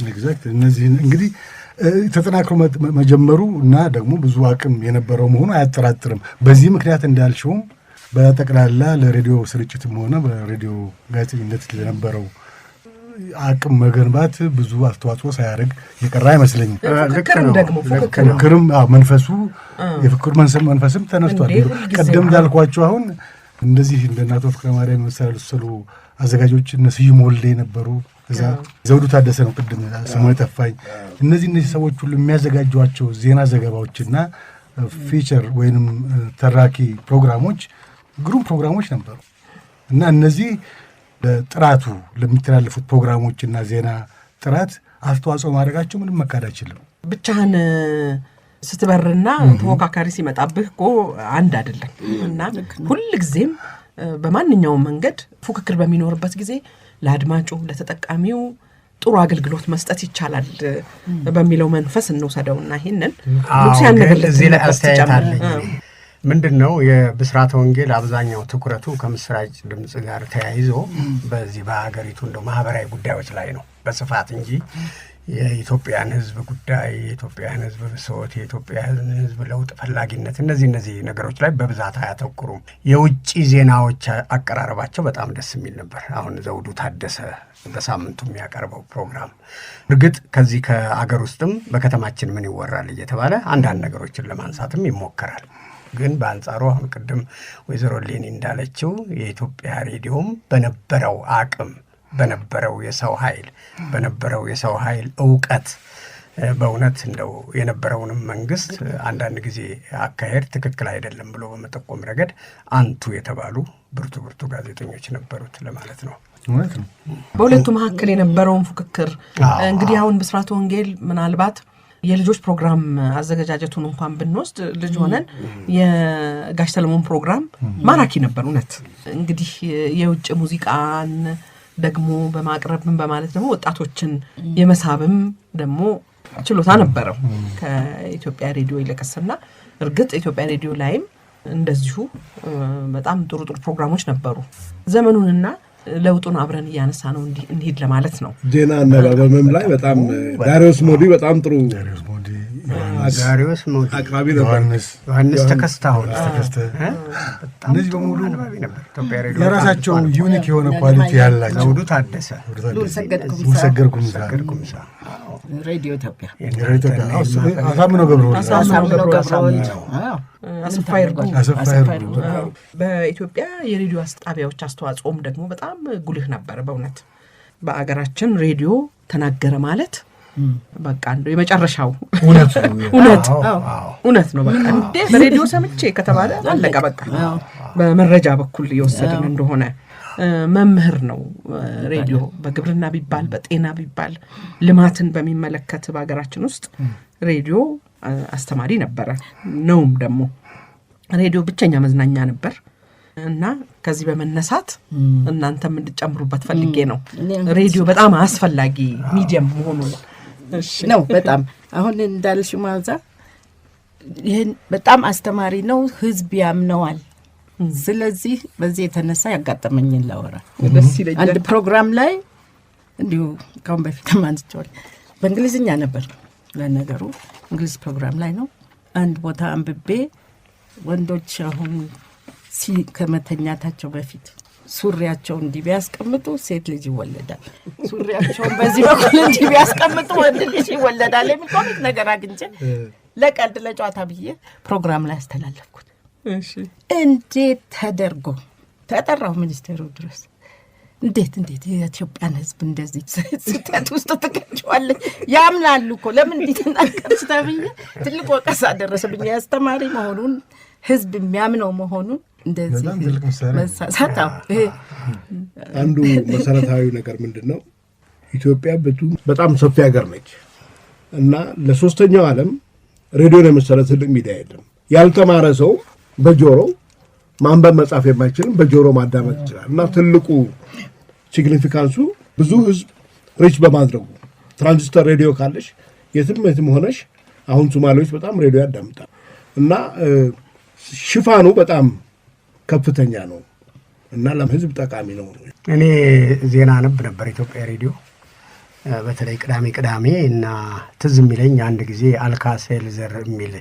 ኤግዛክት። እነዚህ እንግዲህ ተጠናክሮ መጀመሩ እና ደግሞ ብዙ አቅም የነበረው መሆኑ አያጠራጥርም። በዚህ ምክንያት እንዳልሽውም በጠቅላላ ለሬዲዮ ስርጭትም ሆነ በሬዲዮ ጋዜጠኝነት ለነበረው አቅም መገንባት ብዙ አስተዋጽኦ ሳያደርግ የቀረ አይመስለኝም። ፍክክርም መንፈሱ የፍክር መንፈስም ተነስቷል። ቀደም እንዳልኳቸው አሁን እንደዚህ እንደ እናቶ ፍቅረ ማርያም የመሰሉ አዘጋጆች እነ ስዩም ወልዴ ነበሩ። እዛ ዘውዱ ታደሰ ነው ቅድም ስሙ የጠፋኝ። እነዚህ ሰዎች ሁሉ የሚያዘጋጇቸው ዜና ዘገባዎችና ፊቸር ወይንም ተራኪ ፕሮግራሞች ግሩም ፕሮግራሞች ነበሩ እና እነዚህ ለጥራቱ ለሚተላለፉት ፕሮግራሞችና ዜና ጥራት አስተዋጽኦ ማድረጋቸው ምንም መካድ አይችልም። ብቻህን ስትበርና ተወካካሪ ሲመጣብህ እኮ አንድ አይደለም እና ሁልጊዜም በማንኛውም መንገድ ፉክክር በሚኖርበት ጊዜ ለአድማጩ ለተጠቃሚው ጥሩ አገልግሎት መስጠት ይቻላል በሚለው መንፈስ እንውሰደውና ይሄንን ሉክሲያን ነገር እዚህ ላይ አስተያየት አለኝ። ምንድን ነው የብስራተ ወንጌል አብዛኛው ትኩረቱ ከምስራች ድምፅ ጋር ተያይዞ በዚህ በሀገሪቱ እንደው ማህበራዊ ጉዳዮች ላይ ነው በስፋት እንጂ የኢትዮጵያን ሕዝብ ጉዳይ፣ የኢትዮጵያን ሕዝብ ብሶት፣ የኢትዮጵያን ሕዝብ ለውጥ ፈላጊነት እነዚህ ነገሮች ላይ በብዛት አያተኩሩም። የውጭ ዜናዎች አቀራረባቸው በጣም ደስ የሚል ነበር። አሁን ዘውዱ ታደሰ በሳምንቱ የሚያቀርበው ፕሮግራም እርግጥ ከዚህ ከአገር ውስጥም በከተማችን ምን ይወራል እየተባለ አንዳንድ ነገሮችን ለማንሳትም ይሞከራል። ግን በአንጻሩ አሁን ቅድም ወይዘሮ ሌኒ እንዳለችው የኢትዮጵያ ሬዲዮም በነበረው አቅም በነበረው የሰው ኃይል እውቀት በእውነት እንደው የነበረውንም መንግስት አንዳንድ ጊዜ አካሄድ ትክክል አይደለም ብሎ በመጠቆም ረገድ አንቱ የተባሉ ብርቱ ጋዜጠኞች ነበሩት ለማለት ነው። በሁለቱ መካከል የነበረውን ፉክክር እንግዲህ አሁን ብስራት ወንጌል ምናልባት የልጆች ፕሮግራም አዘገጃጀቱን እንኳን ብንወስድ ልጅ ሆነን የጋሽ ሰለሞን ፕሮግራም ማራኪ ነበር። እውነት እንግዲህ የውጭ ሙዚቃን ደግሞ በማቅረብም በማለት ደግሞ ወጣቶችን የመሳብም ደግሞ ችሎታ ነበረው ከኢትዮጵያ ሬዲዮ ይለቀስና እርግጥ ኢትዮጵያ ሬዲዮ ላይም እንደዚሁ በጣም ጥሩ ፕሮግራሞች ነበሩ። ዘመኑንና ለውጡን አብረን እያነሳ ነው እንሂድ ለማለት ነው። ዜና አነባበብም ላይ በጣም ዳሪዮስ ሞዲ በጣም ጥሩ አቅራቢ ነበር። ዮሐንስ ተከስታሁን እነዚህ በሙሉ የራሳቸው ዩኒክ የሆነ ኳሊቲ ያላቸው። ዘውዱ ታደሰ፣ ሰገድ ኩምሳ፣ ሬዲዮ ኢትዮጵያ፣ አሳምነው ገብረወልድ፣ አሰፋ ይርጉ። በኢትዮጵያ የሬዲዮ ጣቢያዎች አስተዋጽኦም ደግሞ በጣም ጉልህ ነበር። በእውነት በአገራችን ሬዲዮ ተናገረ ማለት በቃ እንደው የመጨረሻው እውነት ነው። በቃ እንዴ በሬዲዮ ሰምቼ ከተባለ አለቀ በቃ። በመረጃ በኩል የወሰድን እንደሆነ መምህር ነው ሬዲዮ። በግብርና ቢባል በጤና ቢባል ልማትን በሚመለከት በአገራችን ውስጥ ሬዲዮ አስተማሪ ነበረ ነውም። ደግሞ ሬዲዮ ብቸኛ መዝናኛ ነበር እና ከዚህ በመነሳት እናንተም እንድጨምሩበት ፈልጌ ነው ሬዲዮ በጣም አስፈላጊ ሚዲየም መሆኑ ነው። በጣም አሁን እንዳልሽ ማዛ ይሄን በጣም አስተማሪ ነው፣ ህዝብ ያምነዋል። ስለዚህ በዚህ የተነሳ ያጋጠመኝን ላወራ አንድ ፕሮግራም ላይ እንዲሁ ካሁን በፊት ማንስቷል። በእንግሊዝኛ ነበር ለነገሩ እንግሊዝ ፕሮግራም ላይ ነው። አንድ ቦታ አንብቤ ወንዶች አሁን ከመተኛታቸው በፊት ሱሪያቸውን እንዲህ ቢያስቀምጡ ሴት ልጅ ይወለዳል፣ ሱሪያቸውን በዚህ በኩል እንዲህ ቢያስቀምጡ ወንድ ልጅ ይወለዳል የሚል ኮሚክ ነገር አግኝቼ ለቀልድ ለጨዋታ ብዬ ፕሮግራም ላይ አስተላለፍኩት። እንዴት ተደርጎ ተጠራው ሚኒስቴሩ ድረስ እንዴት የኢትዮጵያን ሕዝብ እንደዚህ ስህተት ውስጥ ተገኘዋለች ያምናሉ እኮ ለምን እንዲተናገርሽ ተብዬ ትልቅ ወቀሳ ደረሰብኝ። አስተማሪ መሆኑን ሕዝብ የሚያምነው መሆኑን እንደዚህ መሳሳታው አንዱ መሰረታዊ ነገር ምንድነው? ኢትዮጵያ በጣም ሰፊ ሀገር ነች እና ለሶስተኛው ዓለም ሬዲዮን የመሰለ ትልቅ ሚዲያ የለም። ያልተማረ ሰው በጆሮ ማንበብ መጻፍ የማይችልም በጆሮ ማዳመጥ ይችላል እና ትልቁ ሲግኒፊካንሱ ብዙ ህዝብ ሪች በማድረጉ ትራንዚስተር ሬዲዮ ካለሽ የትም ሆነሽ አሁን ሶማሌዎች በጣም ሬዲዮ ያዳምጣል እና ሽፋኑ በጣም ከፍተኛ ነው እና ለህዝብ ጠቃሚ ነው። እኔ ዜና አነብ ነበር ኢትዮጵያ ሬዲዮ በተለይ ቅዳሜ እና ትዝ የሚለኝ አንድ ጊዜ አልካሴልዘር የሚል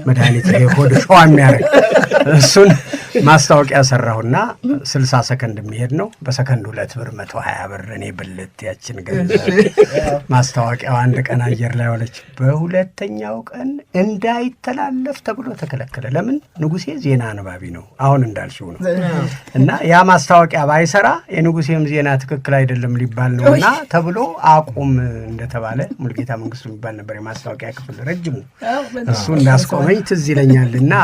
መድኃኒት ሆድ ሸዋ የሚያደርግ እሱን ማስታወቂያ ሰራሁና 60 ሰከንድ የሚሄድ ነው። በሰከንድ 2 ብር 120 ብር እኔ ብልት ያችን ገንዘብ ማስታወቂያው አንድ ቀን አየር ላይ ዋለች። በሁለተኛው ቀን እንዳይተላለፍ ተብሎ ተከለከለ። ለምን? ንጉሴ ዜና አንባቢ ነው አሁን እንዳልሽው ነው እና ያ ማስታወቂያ ባይሰራ የንጉሴም ዜና ትክክል አይደለም ሊባል ነውና ተብሎ አቁም እንደተባለ ሙልጌታ መንግስቱ የሚባል ነበር የማስታወቂያ ክፍል ረጅም እሱ እንዳስቆመኝ ትዝ ይለኛልና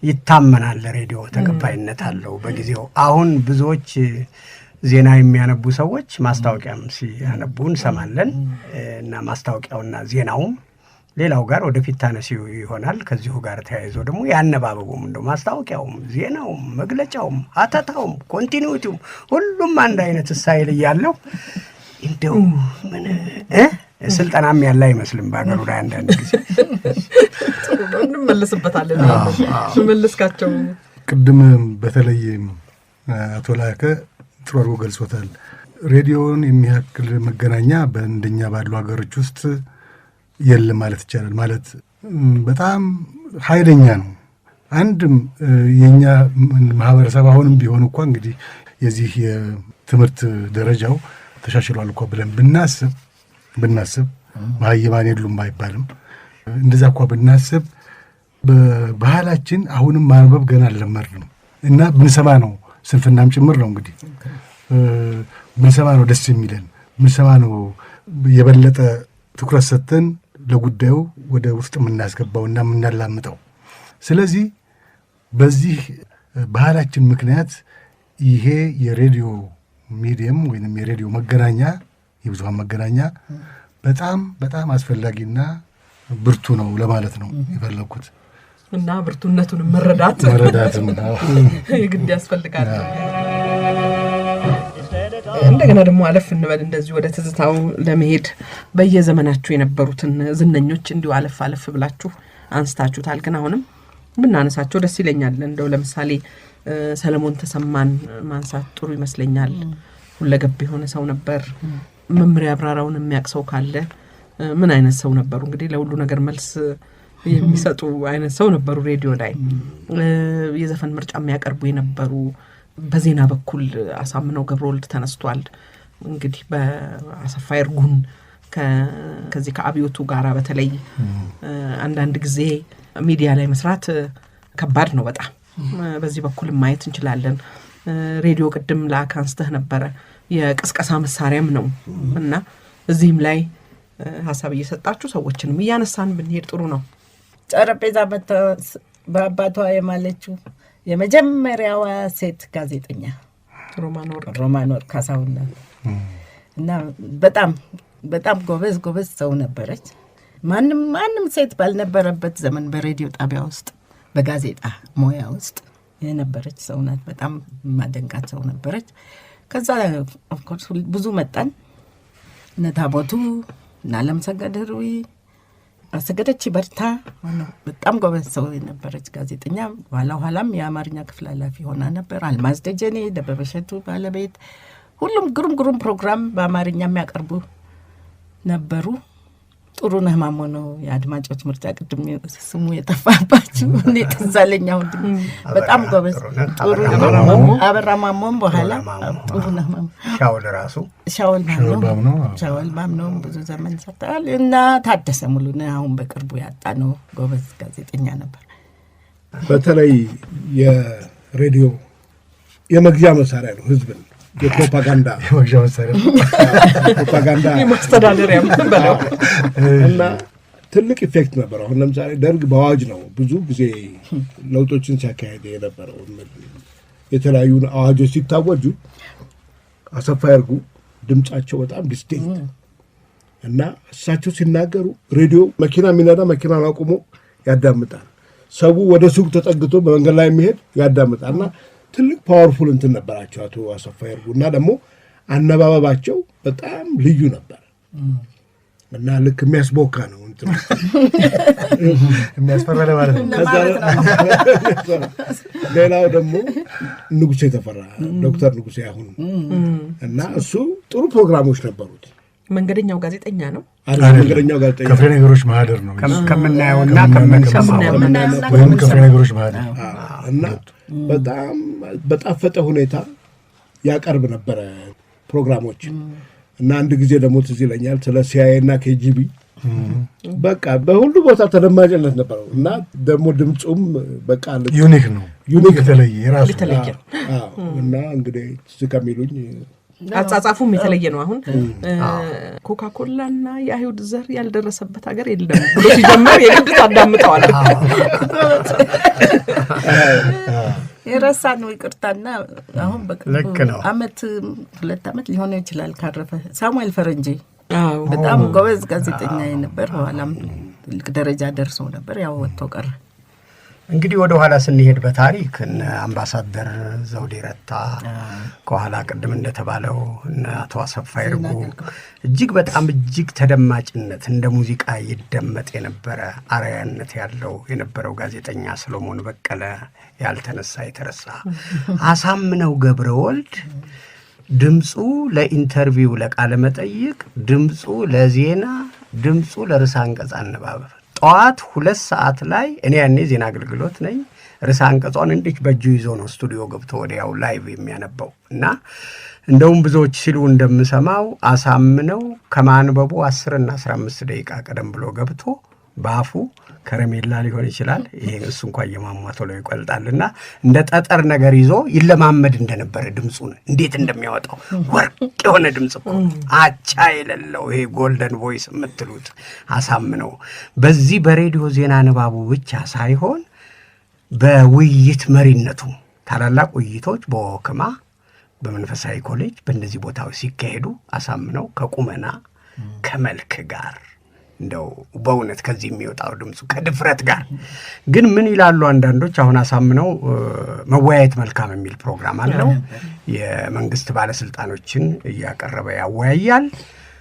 ይታመናል። ሬዲዮ ተቀባይነት አለው በጊዜው። አሁን ብዙዎች ዜና የሚያነቡ ሰዎች ማስታወቂያም ሲያነቡ እንሰማለን እና ማስታወቂያውና ዜናውም ሌላው ጋር ወደፊት ታነሲው ይሆናል። ከዚሁ ጋር ተያይዞ ደግሞ ያነባበቡም እንደው ማስታወቂያውም ዜናውም መግለጫውም ሀተታውም ኮንቲኒዩቲውም ሁሉም አንድ አይነት ስታይል እያለው እንደው ምን ስልጠናም ያለ አይመስልም በአገሩ ላይ አንዳንድ ጊዜ እንመለስበታለን። መለስካቸው ቅድም በተለይ አቶ ላከ ጥሩ አድርጎ ገልጾታል። ሬዲዮን የሚያክል መገናኛ በእንደኛ ባሉ ሀገሮች ውስጥ የለም ማለት ይቻላል። ማለት በጣም ኃይለኛ ነው። አንድም የኛ ማህበረሰብ አሁንም ቢሆን እንኳ እንግዲህ የዚህ የትምህርት ደረጃው ተሻሽሏል እኮ ብለን ብናስብ መሀይማን የሉም አይባልም። እንደዛ እኳ ብናስብ በባህላችን አሁንም ማንበብ ገና አልለመድንም እና ብንሰማ ነው ስንፍናም ጭምር ነው። እንግዲህ ብንሰማ ነው ደስ የሚለን፣ ብንሰማ ነው የበለጠ ትኩረት ሰጥተን ለጉዳዩ ወደ ውስጥ የምናስገባውና የምናላምጠው። ስለዚህ በዚህ ባህላችን ምክንያት ይሄ የሬዲዮ ሚዲየም ወይንም የሬዲዮ መገናኛ የብዙሃን መገናኛ በጣም አስፈላጊና ብርቱ ነው ለማለት ነው የፈለኩት እና ብርቱነቱን መረዳትም የግድ ያስፈልጋል። እንደገና ደግሞ አለፍ እንበል እንደዚህ ወደ ትዝታው ለመሄድ በየዘመናችሁ የነበሩትን ዝነኞች እንዲሁ አለፍ ብላችሁ አንስታችሁታል። ግን አሁንም ብናነሳቸው ደስ ይለኛል። እንደው ለምሳሌ ሰለሞን ተሰማን ማንሳት ጥሩ ይመስለኛል። ሁለገብ የሆነ ሰው ነበር። መምሪያ አብራራውን የሚያቅሰው ካለ ምን አይነት ሰው ነበሩ? እንግዲህ ለሁሉ ነገር መልስ የሚሰጡ አይነት ሰው ነበሩ። ሬዲዮ ላይ የዘፈን ምርጫ የሚያቀርቡ የነበሩ። በዜና በኩል አሳምነው ገብረወልድ ተነስቷል። እንግዲህ በአሰፋ ይርጉን ከዚህ ከአብዮቱ ጋራ በተለይ አንዳንድ ጊዜ ሚዲያ ላይ መስራት ከባድ ነው በጣም። በዚህ በኩል ማየት እንችላለን። ሬዲዮ ቅድም ለአካንስተህ ነበረ የቅስቀሳ መሳሪያም ነው እና እዚህም ላይ ሀሳብ እየሰጣችሁ ሰዎችንም እያነሳን ብንሄድ ጥሩ ነው። ጠረጴዛ በአባቷ የማለችው የመጀመሪያዋ ሴት ጋዜጠኛ ሮማን ወርቅ ካሳሁን እና በጣም ጎበዝ ሰው ነበረች። ማንም ሴት ባልነበረበት ዘመን በሬዲዮ ጣቢያ ውስጥ በጋዜጣ ሙያ ውስጥ የነበረች ሰው ናት። በጣም ማደንቃት ሰው ነበረች። ከዛ ኦፍኮርስ ብዙ መጣን። ነታቦቱ እና ለምሰገድ ህሩይ አሰገደች በርታ በጣም ጎበዝ ሰው የነበረች ጋዜጠኛ። ኋላም የአማርኛ ክፍል ኃላፊ ሆና ነበር። አልማዝ ደጀኔ ደበበሸቱ ባለቤት፣ ሁሉም ግሩም ፕሮግራም በአማርኛ የሚያቀርቡ ነበሩ። ጥሩ ነህ ማሞ ነው የአድማጮች ምርጫ ቅድም ስሙ የጠፋባችሁ እኔ ትዛለኝ። አሁን በጣም ጎበዝ ጥሩ አበራ ማሞም በኋላ ጥሩ ነህ ማሞ ሻውል ማሞ ብዙ ዘመን ሰርተዋል። እና ታደሰ ሙሉነህ አሁን በቅርቡ ያጣ ነው ጎበዝ ጋዜጠኛ ነበር። በተለይ የሬዲዮ የመግዣ መሳሪያ ነው ህዝብን የፕሮፓጋንዳ የመግዣ መሳሪያ ፕሮፓጋንዳ የማስተዳደሪያ በለው እና ትልቅ ኢፌክት ነበረው። አሁን ለምሳሌ ደርግ በአዋጅ ነው ብዙ ጊዜ ለውጦችን ሲያካሄድ የነበረው። የተለያዩ አዋጆች ሲታወጁ አሰፋ ያርጉ ድምጻቸው በጣም ዲስቲንክት እና እሳቸው ሲናገሩ ሬዲዮ መኪና የሚነዳ መኪናን አቁሞ ያዳምጣል። ሰው ወደ ሱቅ ተጠግቶ በመንገድ ላይ የሚሄድ ያዳምጣል። እና ትልቅ ፓወርፉል እንትን ነበራቸው አቶ አሰፋ ያርጉ እና ደግሞ አነባበባቸው በጣም ልዩ ነበር እና ልክ የሚያስቦካ ነው እንትን የሚያስፈራ ማለት ነው። ሌላው ደግሞ ንጉሴ ተፈራ ዶክተር ንጉሴ አሁን እና እሱ ጥሩ ፕሮግራሞች ነበሩት። መንገደኛው ጋዜጠኛ ነው። መንገደኛው ጋዜጠኛ ከፍሬ ነገሮች ማህደር ነው ከምናየውና ከምንሰማው ወይም ከፍሬ ነገሮች ማህደር እና በጣም በጣፈጠ ሁኔታ ያቀርብ ነበረ ፕሮግራሞች እና አንድ ጊዜ ደግሞ ትዝ ይለኛል ስለ ሲአይኤ እና ኬጂቢ በቃ በሁሉ ቦታ ተደማጭነት ነበረው እና ደግሞ ድምፁም በቃ ዩኒክ ነው። ዩኒክ የተለየ የራሱ እና እንግዲህ ከሚሉኝ አጻጻፉም የተለየ ነው። አሁን ኮካኮላና የአይሁድ ዘር ያልደረሰበት ሀገር የለም ብሎ ሲጀምር የግድ ታዳምጠዋል። የረሳ ነው ይቅርታና አሁን ልክ ነው። አመት 2 አመት ሊሆነው ይችላል ካረፈ ሳሙኤል ፈረንጂ በጣም ጎበዝ ጋዜጠኛ ነበር። በኋላም ትልቅ ደረጃ ደርሶ ነበር። ያው ወጥቶ ቀረ። እንግዲህ ወደ ኋላ ስንሄድ በታሪክ እነ አምባሳደር ዘውዴ ረታ ከኋላ ቅድም እንደተባለው እነ አቶ አሰፋ ይርጉ እጅግ ተደማጭነት እንደ ሙዚቃ ይደመጥ የነበረ አርአያነት ያለው የነበረው ጋዜጠኛ ሰሎሞን በቀለ ያልተነሳ የተረሳ አሳምነው ገብረ ወልድ ድምፁ ለኢንተርቪው ለቃለ መጠይቅ ድምፁ ለዜና ድምፁ ለርዕሰ አንቀጽ አነባበብ ጠዋት 2 ሰዓት ላይ እኔ ያኔ ዜና አገልግሎት ነኝ ርዕሰ አንቀጿን እንዲህ በእጁ ይዞ ነው ስቱዲዮ ገብቶ ወዲያው ላይቭ የሚያነባው እና እንደውም ብዙዎች ሲሉ እንደምሰማው አሳምነው ከማንበቡ 10 እና 15 ደቂቃ ቀደም ብሎ ገብቶ ባፉ ከረሜላ ሊሆን ይችላል ይሄ እሱ እንኳን የማሟቶ ላይ ይቆልጣልና እንደ ጠጠር ነገር ይዞ ይለማመድ እንደነበረ ድምጹን እንዴት እንደሚያወጣው ወርቅ የሆነ ድምጽ እኮ አቻ የሌለው ይሄ ጎልደን ቮይስ የምትሉት አሳምነው በዚህ በሬዲዮ ዜና ንባቡ ብቻ ሳይሆን በውይይት መሪነቱ ታላላቅ ውይይቶች በወክማ በመንፈሳዊ ኮሌጅ በእነዚህ ቦታዎች ሲካሄዱ አሳምነው ከቁመና ከመልክ ጋር እንደው በእውነት ከዚህ የሚወጣው ድምፁ ከድፍረት ጋር ግን ምን ይላሉ አንዳንዶች አሁን አሳምነው መወያየት መልካም የሚል ፕሮግራም አለው የመንግስት ባለስልጣኖችን እያቀረበ ያወያያል።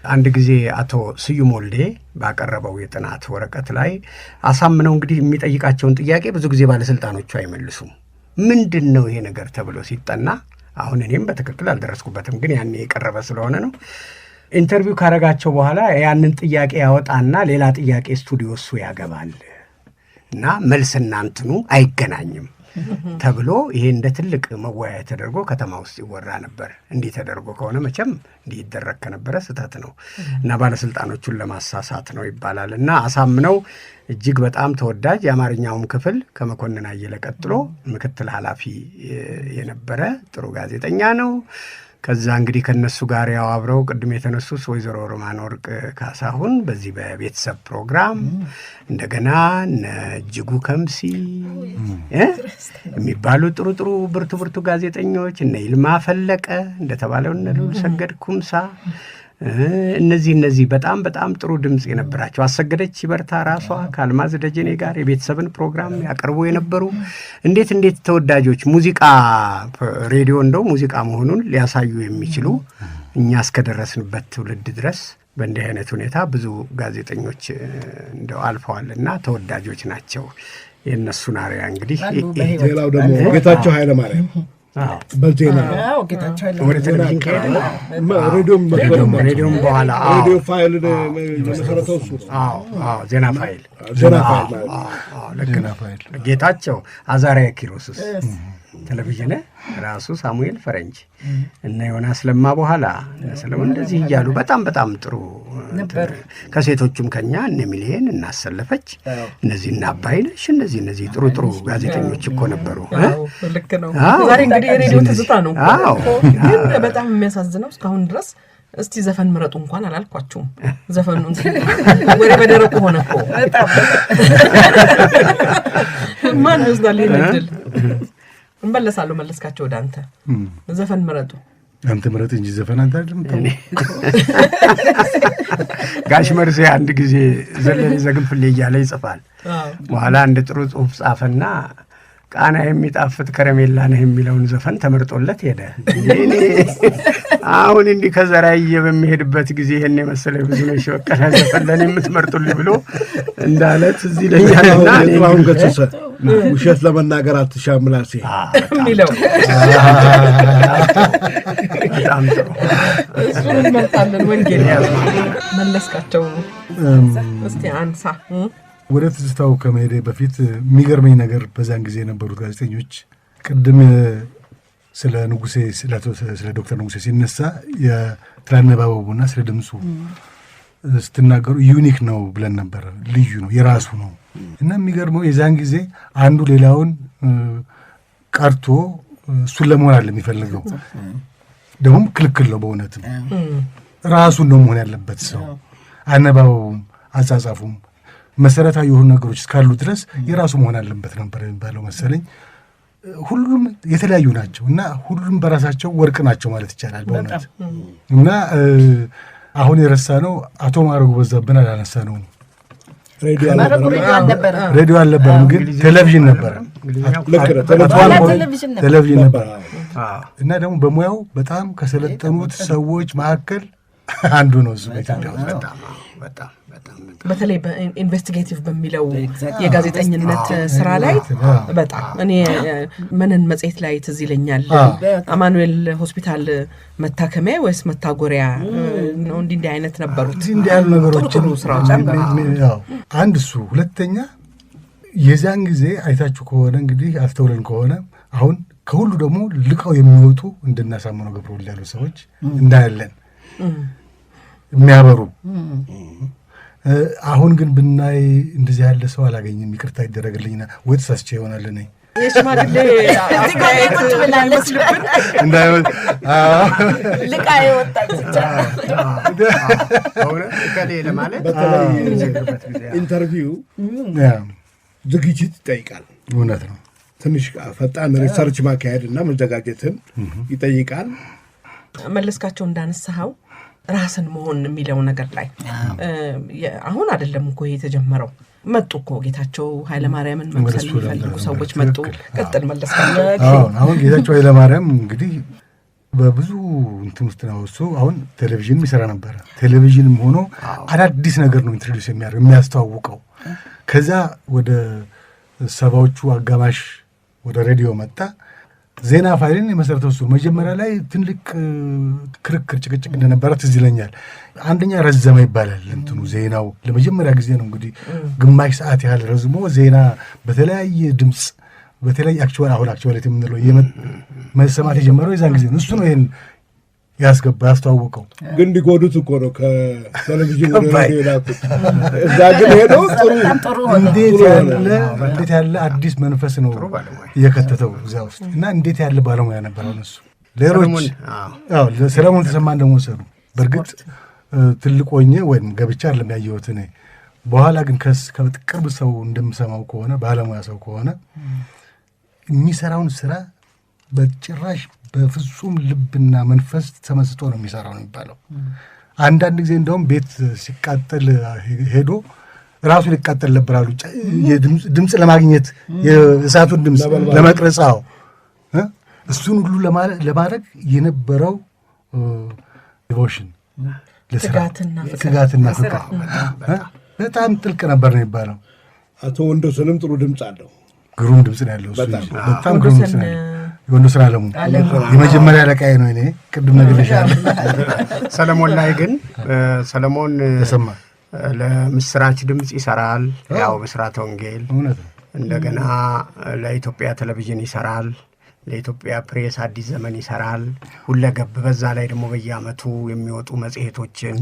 አንድ ጊዜ አቶ ስዩም ወልዴ ባቀረበው የጥናት ወረቀት ላይ አሳምነው እንግዲህ የሚጠይቃቸውን ጥያቄ ብዙ ጊዜ ባለስልጣኖቹ አይመልሱም ምንድነው ይሄ ነገር ተብሎ ሲጠና አሁን እኔም በትክክል አልደረስኩበትም ግን ያኔ የቀረበ ስለሆነ ነው ኢንተርቪው ካረጋቸው በኋላ ያንን ጥያቄ ያወጣና ሌላ ጥያቄ ስቱዲዮ እሱ ያገባል እና መልስና እንትኑ አይገናኝም ተብሎ ይሄ እንደ ትልቅ መወያያ ተደርጎ ከተማ ውስጥ ይወራ ነበር። እንዲህ ተደርጎ ከሆነ መቼም እንዲህ ይደረግ ከነበረ ስህተት ነው እና ባለስልጣኖቹን ለማሳሳት ነው ይባላል እና አሳምነው እጅግ በጣም ተወዳጅ የአማርኛውም ክፍል ከመኮንን አየለ ቀጥሎ ምክትል ኃላፊ የነበረ ጥሩ ጋዜጠኛ ነው። ከዛ እንግዲህ ከነሱ ጋር ያው አብረው ቅድም የተነሱት ወይዘሮ ሮማን ወርቅ ካሳሁን በዚህ በቤተሰብ ፕሮግራም እንደገና እጅጉ ከምሲ የሚባሉ ጥሩ ብርቱ ጋዜጠኞች እነ ይልማ ፈለቀ እንደተባለው እነ ልዑል ሰገድ ኩምሳ እነዚህ በጣም ጥሩ ድምጽ የነበራቸው አሰገደች ይበርታ ራሷ ከአልማዝ ደጀኔ ጋር የቤተሰብን ፕሮግራም ያቀርቡ የነበሩ እንዴት ተወዳጆች ሙዚቃ ሬዲዮ እንደው ሙዚቃ መሆኑን ሊያሳዩ የሚችሉ እኛ እስከደረስንበት ትውልድ ድረስ በእንዲህ አይነት ሁኔታ ብዙ ጋዜጠኞች እንደው አልፈዋልና ተወዳጆች ናቸው። የነሱን አርያ እንግዲህ ሌላው ደግሞ ጌታቸው ኃይለ ማርያም በዜና ወደ ቴሌቪዥን ከሄደ ሬዲዮም በኋላ ሬዲዮ ፋይል መሰረተው እሱ ዜና ፋይል ጌታቸው አዛሪያ ኪሮስስ ቴሌቪዥን ራሱ ሳሙኤል ፈረንጅ እና ዮናስ ለማ በኋላ ሰለሞን እንደዚህ እያሉ በጣም ጥሩ ከሴቶቹም ከኛ እነ ሚሊየን እናሰለፈች እነዚህ እና አባይነሽ እነዚህ ጥሩ ጋዜጠኞች እኮ ነበሩ። ልክ ነው። ዛሬ እንግዲህ የሬዲዮ ትዝታ ነው። አዎ ግን በጣም የሚያሳዝነው እስካሁን ድረስ እስቲ ዘፈን ምረጡ እንኳን አላልኳችሁም። ዘፈኑ ወሬ በደረቁ ሆነ እኮ በጣም ማን ይወስዳል ይነድል እንበለሳለሁ። መለስካቸው ወደ አንተ ዘፈን ምረጡ። አንተ ምረጥ እንጂ ዘፈን አንተ አይደለም ተው። ጋሽ መርሴ አንድ ጊዜ ዘለለ ዘግንፍሌ እያለ ይጽፋል። በኋላ አንድ ጥሩ ጽሑፍ ጻፈና ቃና የሚጣፍጥ ከረሜላ ነህ የሚለውን ዘፈን ተመርጦለት ሄደ። አሁን እንዲህ ከዘራዬ በሚሄድበት ጊዜ ይሄን የመሰለ ብዙ ነው ሸቀለ ዘፈን ለኔ የምትመርጡልኝ ብሎ እንዳለት እዚህ ለኛና አሁን ገጽሰ ውሸት ለመናገር አትሻም ምላሴ የሚለው በጣም ጥሩ እሱን መጣለን። ወንጌል መለስካቸው እስቲ አንሳ። ወደ ትዝታው ከመሄዴ በፊት የሚገርመኝ ነገር በዛን ጊዜ የነበሩት ጋዜጠኞች ቅድም ስለ ንጉሴ ስለ ዶክተር ንጉሴ ሲነሳ የትራነበባቡና ስለ ድምፁ ስትናገሩ ዩኒክ ነው ብለን ነበር። ልዩ ነው፣ የራሱ ነው። እና የሚገርመው የዛን ጊዜ አንዱ ሌላውን ቀርቶ እሱን ለመሆን አለ የሚፈልገው። ደግሞም ክልክል ነው። በእውነትም ራሱን ነው መሆን ያለበት ሰው። አነባበቡም አጻጻፉም መሰረታዊ የሆኑ ነገሮች እስካሉ ድረስ የራሱ መሆን አለበት ነበር የሚባለው መሰለኝ። ሁሉም የተለያዩ ናቸው እና ሁሉም በራሳቸው ወርቅ ናቸው ማለት ይቻላል በእውነት። እና አሁን የረሳ ነው አቶ ማረጉ በዛብን አላነሳ ነው። ሬዲዮ አልነበረም ግን ቴሌቪዥን ነበረ። ቴሌቪዥን ነበረ እና ደግሞ በሙያው በጣም ከሰለጠኑት ሰዎች መካከል አንዱ ነው እሱ በኢትዮጵያ ውስጥ በጣም በተለይ በኢንቨስቲጌቲቭ በሚለው የጋዜጠኝነት ስራ ላይ በጣም እኔ ምንን መጽሔት ላይ ትዝ ይለኛል አማኑኤል ሆስፒታል መታከሚያ ወይስ መታጎሪያ ነው እንዲህ አይነት ነበሩት። እንዲህ ያሉ ነገሮችን ስራዎች አንድ እሱ። ሁለተኛ የዛን ጊዜ አይታችሁ ከሆነ እንግዲህ አስተውለን ከሆነ አሁን ከሁሉ ደግሞ ልቀው የሚወጡ እንደናሳምነው ገብረወልድ ያሉ ሰዎች እንዳያለን የሚያበሩ። አሁን ግን ብናይ እንደዚህ ያለ ሰው አላገኝም። ይቅርታ ይደረግልኝና ወይ ተሳስቼ ይሆናል። እኔ የሽማግሌ አስተያየት እንዳይመስልብን ልቃ የወጣች ለማለት ኢንተርቪው ዝግጅት ይጠይቃል። እውነት ነው። ትንሽ ፈጣን ሪሰርች ማካሄድና መዘጋጀትን ይጠይቃል። መለስካቸው እንዳነሳኸው ራስን መሆን የሚለው ነገር ላይ አሁን አይደለም እኮ የተጀመረው። መጡ እኮ ጌታቸው ኃይለማርያምን መምሰል የሚፈልጉ ሰዎች መጡ። ቀጥል መለስካቸው። አሁን ጌታቸው ኃይለማርያም እንግዲህ በብዙ እንትን ውስጥ ነው እሱ። አሁን ቴሌቪዥን ይሰራ ነበረ። ቴሌቪዥንም ሆኖ አዳዲስ ነገር ነው ኢንትሮዲዩስ የሚያስተዋውቀው። ከዛ ወደ ሰባዎቹ አጋማሽ ወደ ሬዲዮ መጣ። ዜና ፋይልን የመሰረተው እሱ። መጀመሪያ ላይ ትልቅ ክርክር ጭቅጭቅ እንደነበረ ትዝ ይለኛል። አንደኛ ረዘመ ይባላል እንትኑ ዜናው ለመጀመሪያ ጊዜ ነው እንግዲህ ግማሽ ሰዓት ያህል ረዝሞ ዜና በተለያየ ድምፅ በተለያየ አክቹዋሊቲ የምንለው መሰማት የጀመረው የዛን ጊዜ ነው። እሱ ነው ይሄን ያስተዋወቀው። ግን እንዲጎዱት እኮ ነው ከቴሌቪዥን ወደ ሬዲዮ ላኩት። እዛ ግን ሄደው ጥሩ እንዴት ያለ አዲስ መንፈስ ነው እየከተተው እዛ ውስጥ እና እንዴት ያለ ባለሙያ ነበር እሱ። ሌሎች ሰለሞን ተሰማን ደግሞ ወሰዱ። በእርግጥ ትልቅ ሆኜ ወይም ገብቻ አይደለም ያየሁት እኔ። በኋላ ግን ከቅርብ ሰው እንደምሰማው ከሆነ ባለሙያ ሰው ከሆነ የሚሰራውን ስራ በጭራሽ በፍጹም ልብና መንፈስ ተመስጦ ነው የሚሰራው ነው የሚባለው። አንዳንድ ጊዜ እንደውም ቤት ሲቃጠል ሄዶ ራሱ ሊቃጠል ነበር አሉ። ድምፅ ለማግኘት የእሳቱን ድምፅ ለመቅረጻው እሱን ሁሉ ለማድረግ የነበረው ዲቮሽን ትጋትና ፍቅር በጣም ጥልቅ ነበር ነው የሚባለው። አቶ ወንዶሰንም ጥሩ ድምፅ አለው። ግሩም ድምፅ ነው ያለው። በጣም ግሩም ድምፅ ነው ያለው። የወንዶሰን አለሙ የመጀመሪያ አለቃዬ ነው። እኔ ቅድም ነግሬሻለሁ። ሰለሞን ላይ ግን ሰለሞን ተሰማ ለምስራች ድምፅ ይሰራል። ያው ብስራተ ወንጌል እንደገና ለኢትዮጵያ ቴሌቪዥን ይሰራል። ለኢትዮጵያ ፕሬስ አዲስ ዘመን ይሰራል። ሁለገብ በዛ ላይ ደግሞ በየዓመቱ የሚወጡ መጽሔቶችን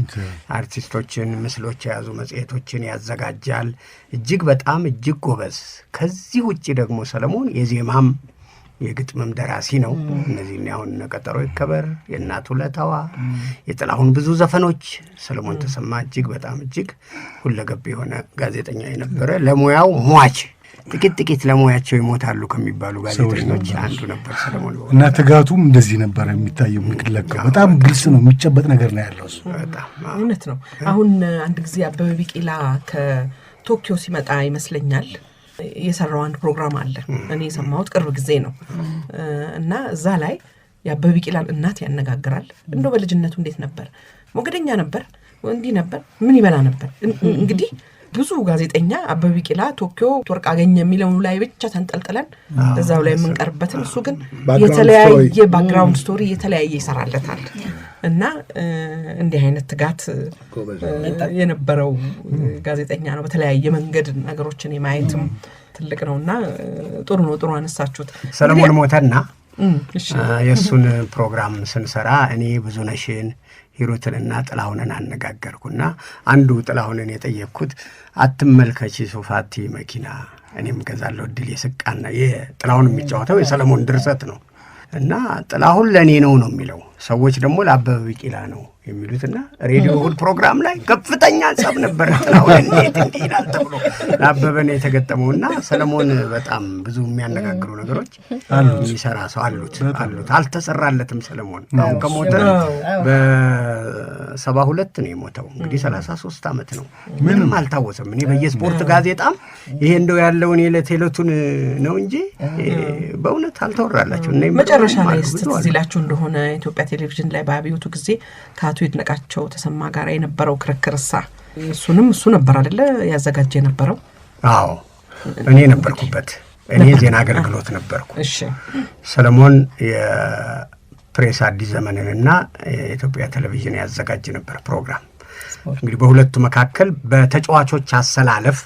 አርቲስቶችን ምስሎች የያዙ መጽሔቶችን ያዘጋጃል። እጅግ በጣም እጅግ ጎበዝ። ከዚህ ውጪ ደግሞ ሰለሞን የዜማም የግጥምም ደራሲ ነው። እነዚህ አሁን ቀጠሮ ይከበር፣ የእናቱ ለታዋ፣ የጥላሁን ብዙ ዘፈኖች ሰለሞን ተሰማ እጅግ በጣም እጅግ ሁለገብ የሆነ ጋዜጠኛ የነበረ ለሙያው ሟች ጥቂት ለሙያቸው ይሞታሉ ከሚባሉ ጋዜጠኞች አንዱ ነበር ሰለሞን። እና ትጋቱም እንደዚህ ነበር የሚታየው። ምክለከው በጣም ግልጽ ነው፣ የሚጨበጥ ነገር ነው ያለው እሱ። በጣም እውነት ነው። አሁን አንድ ጊዜ አበበ ቢቂላ ከቶኪዮ ሲመጣ ይመስለኛል የሰራው አንድ ፕሮግራም አለ። እኔ የሰማሁት ቅርብ ጊዜ ነው እና እዛ ላይ የአበበ ቢቂላን እናት ያነጋግራል። እንደው በልጅነቱ እንዴት ነበር? ሞገደኛ ነበር? እንዲህ ነበር? ምን ይበላ ነበር? እንግዲህ ብዙ ጋዜጠኛ አበበ ቢቂላ ቶኪዮ ወርቅ አገኘ የሚለው ላይ ብቻ ተንጠልጥለን እዛው ላይ የምንቀርበትን እሱ ግን የተለያየ ባክግራውንድ ስቶሪ የተለያየ ይሰራለታል እና እንዲህ አይነት ትጋት የነበረው ጋዜጠኛ ነው። በተለያየ መንገድ ነገሮችን የማየትም ትልቅ ነውና ጥሩ አነሳችሁት። ሰለሞን ሞተና የእሱን ፕሮግራም ስንሰራ እኔ ብዙነሽን ሂሩትንና ጥላሁንን አነጋገርኩና አንዱ ጥላሁንን የጠየቅኩት አትመልከቺ ሱፋቲ መኪና እኔም ገዛለሁ ድል የስቃና የጥላሁን የሚጫወተው የሰለሞን ድርሰት ነው እና ጥላሁን ለእኔ ነው የሚለው፣ ሰዎች ደግሞ ለአበበ ቢቂላ ነው የሚሉትና ሬዲዮ እሑድ ፕሮግራም ላይ ከፍተኛ ጸብ ነበር። ጥላሁን እንዴት እንዲህ ይላል ተብሎ ለአበበ ነው የተገጠመውና ሰለሞን በጣም ብዙ የሚያነጋግሩ ነገሮች የሚሰራ ሰው አሉት። አልተሰራለትም። ሰለሞን አሁን ከሞተ በ72 ነው የሞተው። እንግዲህ 33 ዓመት ነው። ምንም አልታወሰም። እኔ በየስፖርት ጋዜጣም ይሄ እንደው ያለውን የዕለቱን ነው እንጂ በእውነት አልተወራላቸው። መጨረሻ ላይ ትዝ ይላችሁ እንደሆነ ኢትዮጵያ ቴሌቪዥን ላይ በአብዮቱ ጊዜ ከአቶ ይድነቃቸው ተሰማ ጋር የነበረው ክርክርሳ እሱ ነበር አይደለ ያዘጋጀ የነበረው? አዎ እኔ ነበርኩበት። እኔ ዜና አገልግሎት ነበርኩ። እሺ ሰለሞን የፕሬስ አዲስ ዘመንንና የኢትዮጵያ ቴሌቪዥን ያዘጋጅ ነበር ፕሮግራም። እንግዲህ በሁለቱ መካከል በተጫዋቾች አሰላለፍ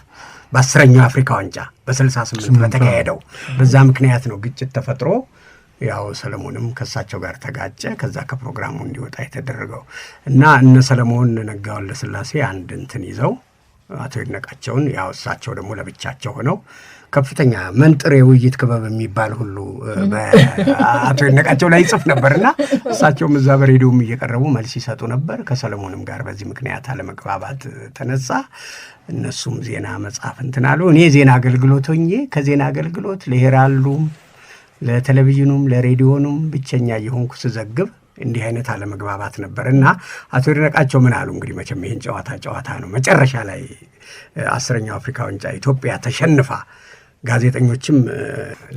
በ10ኛው አፍሪካ ዋንጫ በ68 በተካሄደው በዛ ምክንያት ነው ግጭት ተፈጥሮ ያው ሰለሞንም ከሳቸው ጋር ተጋጨ። ከዛ ከፕሮግራሙ እንዲወጣ የተደረገው እና እነ ሰለሞን ነጋ ወልደ ስላሴ አንድ እንትን ይዘው አቶ ይድነቃቸውን ያው እሳቸው ደግሞ ለብቻቸው ሆነው ከፍተኛ መንጥር የውይይት ክበብ የሚባል ሁሉ በአቶ ይድነቃቸው ላይ ይጽፍ ነበርና እሳቸውም እዛ በሬዲዮም እየቀረቡ መልስ ይሰጡ ነበር። ከሰለሞንም ጋር በዚህ ምክንያት አለመግባባት ተነሳ። እነሱም ዜና መጻፍ እንትን አሉ። እኔ ዜና አገልግሎት ሆኜ ከዜና አገልግሎት ለሄራልዱም ለቴሌቪዥኑም ለሬዲዮኑም ብቸኛ የሆንኩ ስዘግብ እንዲህ አይነት አለመግባባት ነበር እና አቶ ይድነቃቸው ምን አሉ? እንግዲህ መቼም ይሄን ጨዋታ ነው። መጨረሻ ላይ 10ኛው አፍሪካ ዋንጫ ኢትዮጵያ ተሸንፋ ጋዜጠኞችም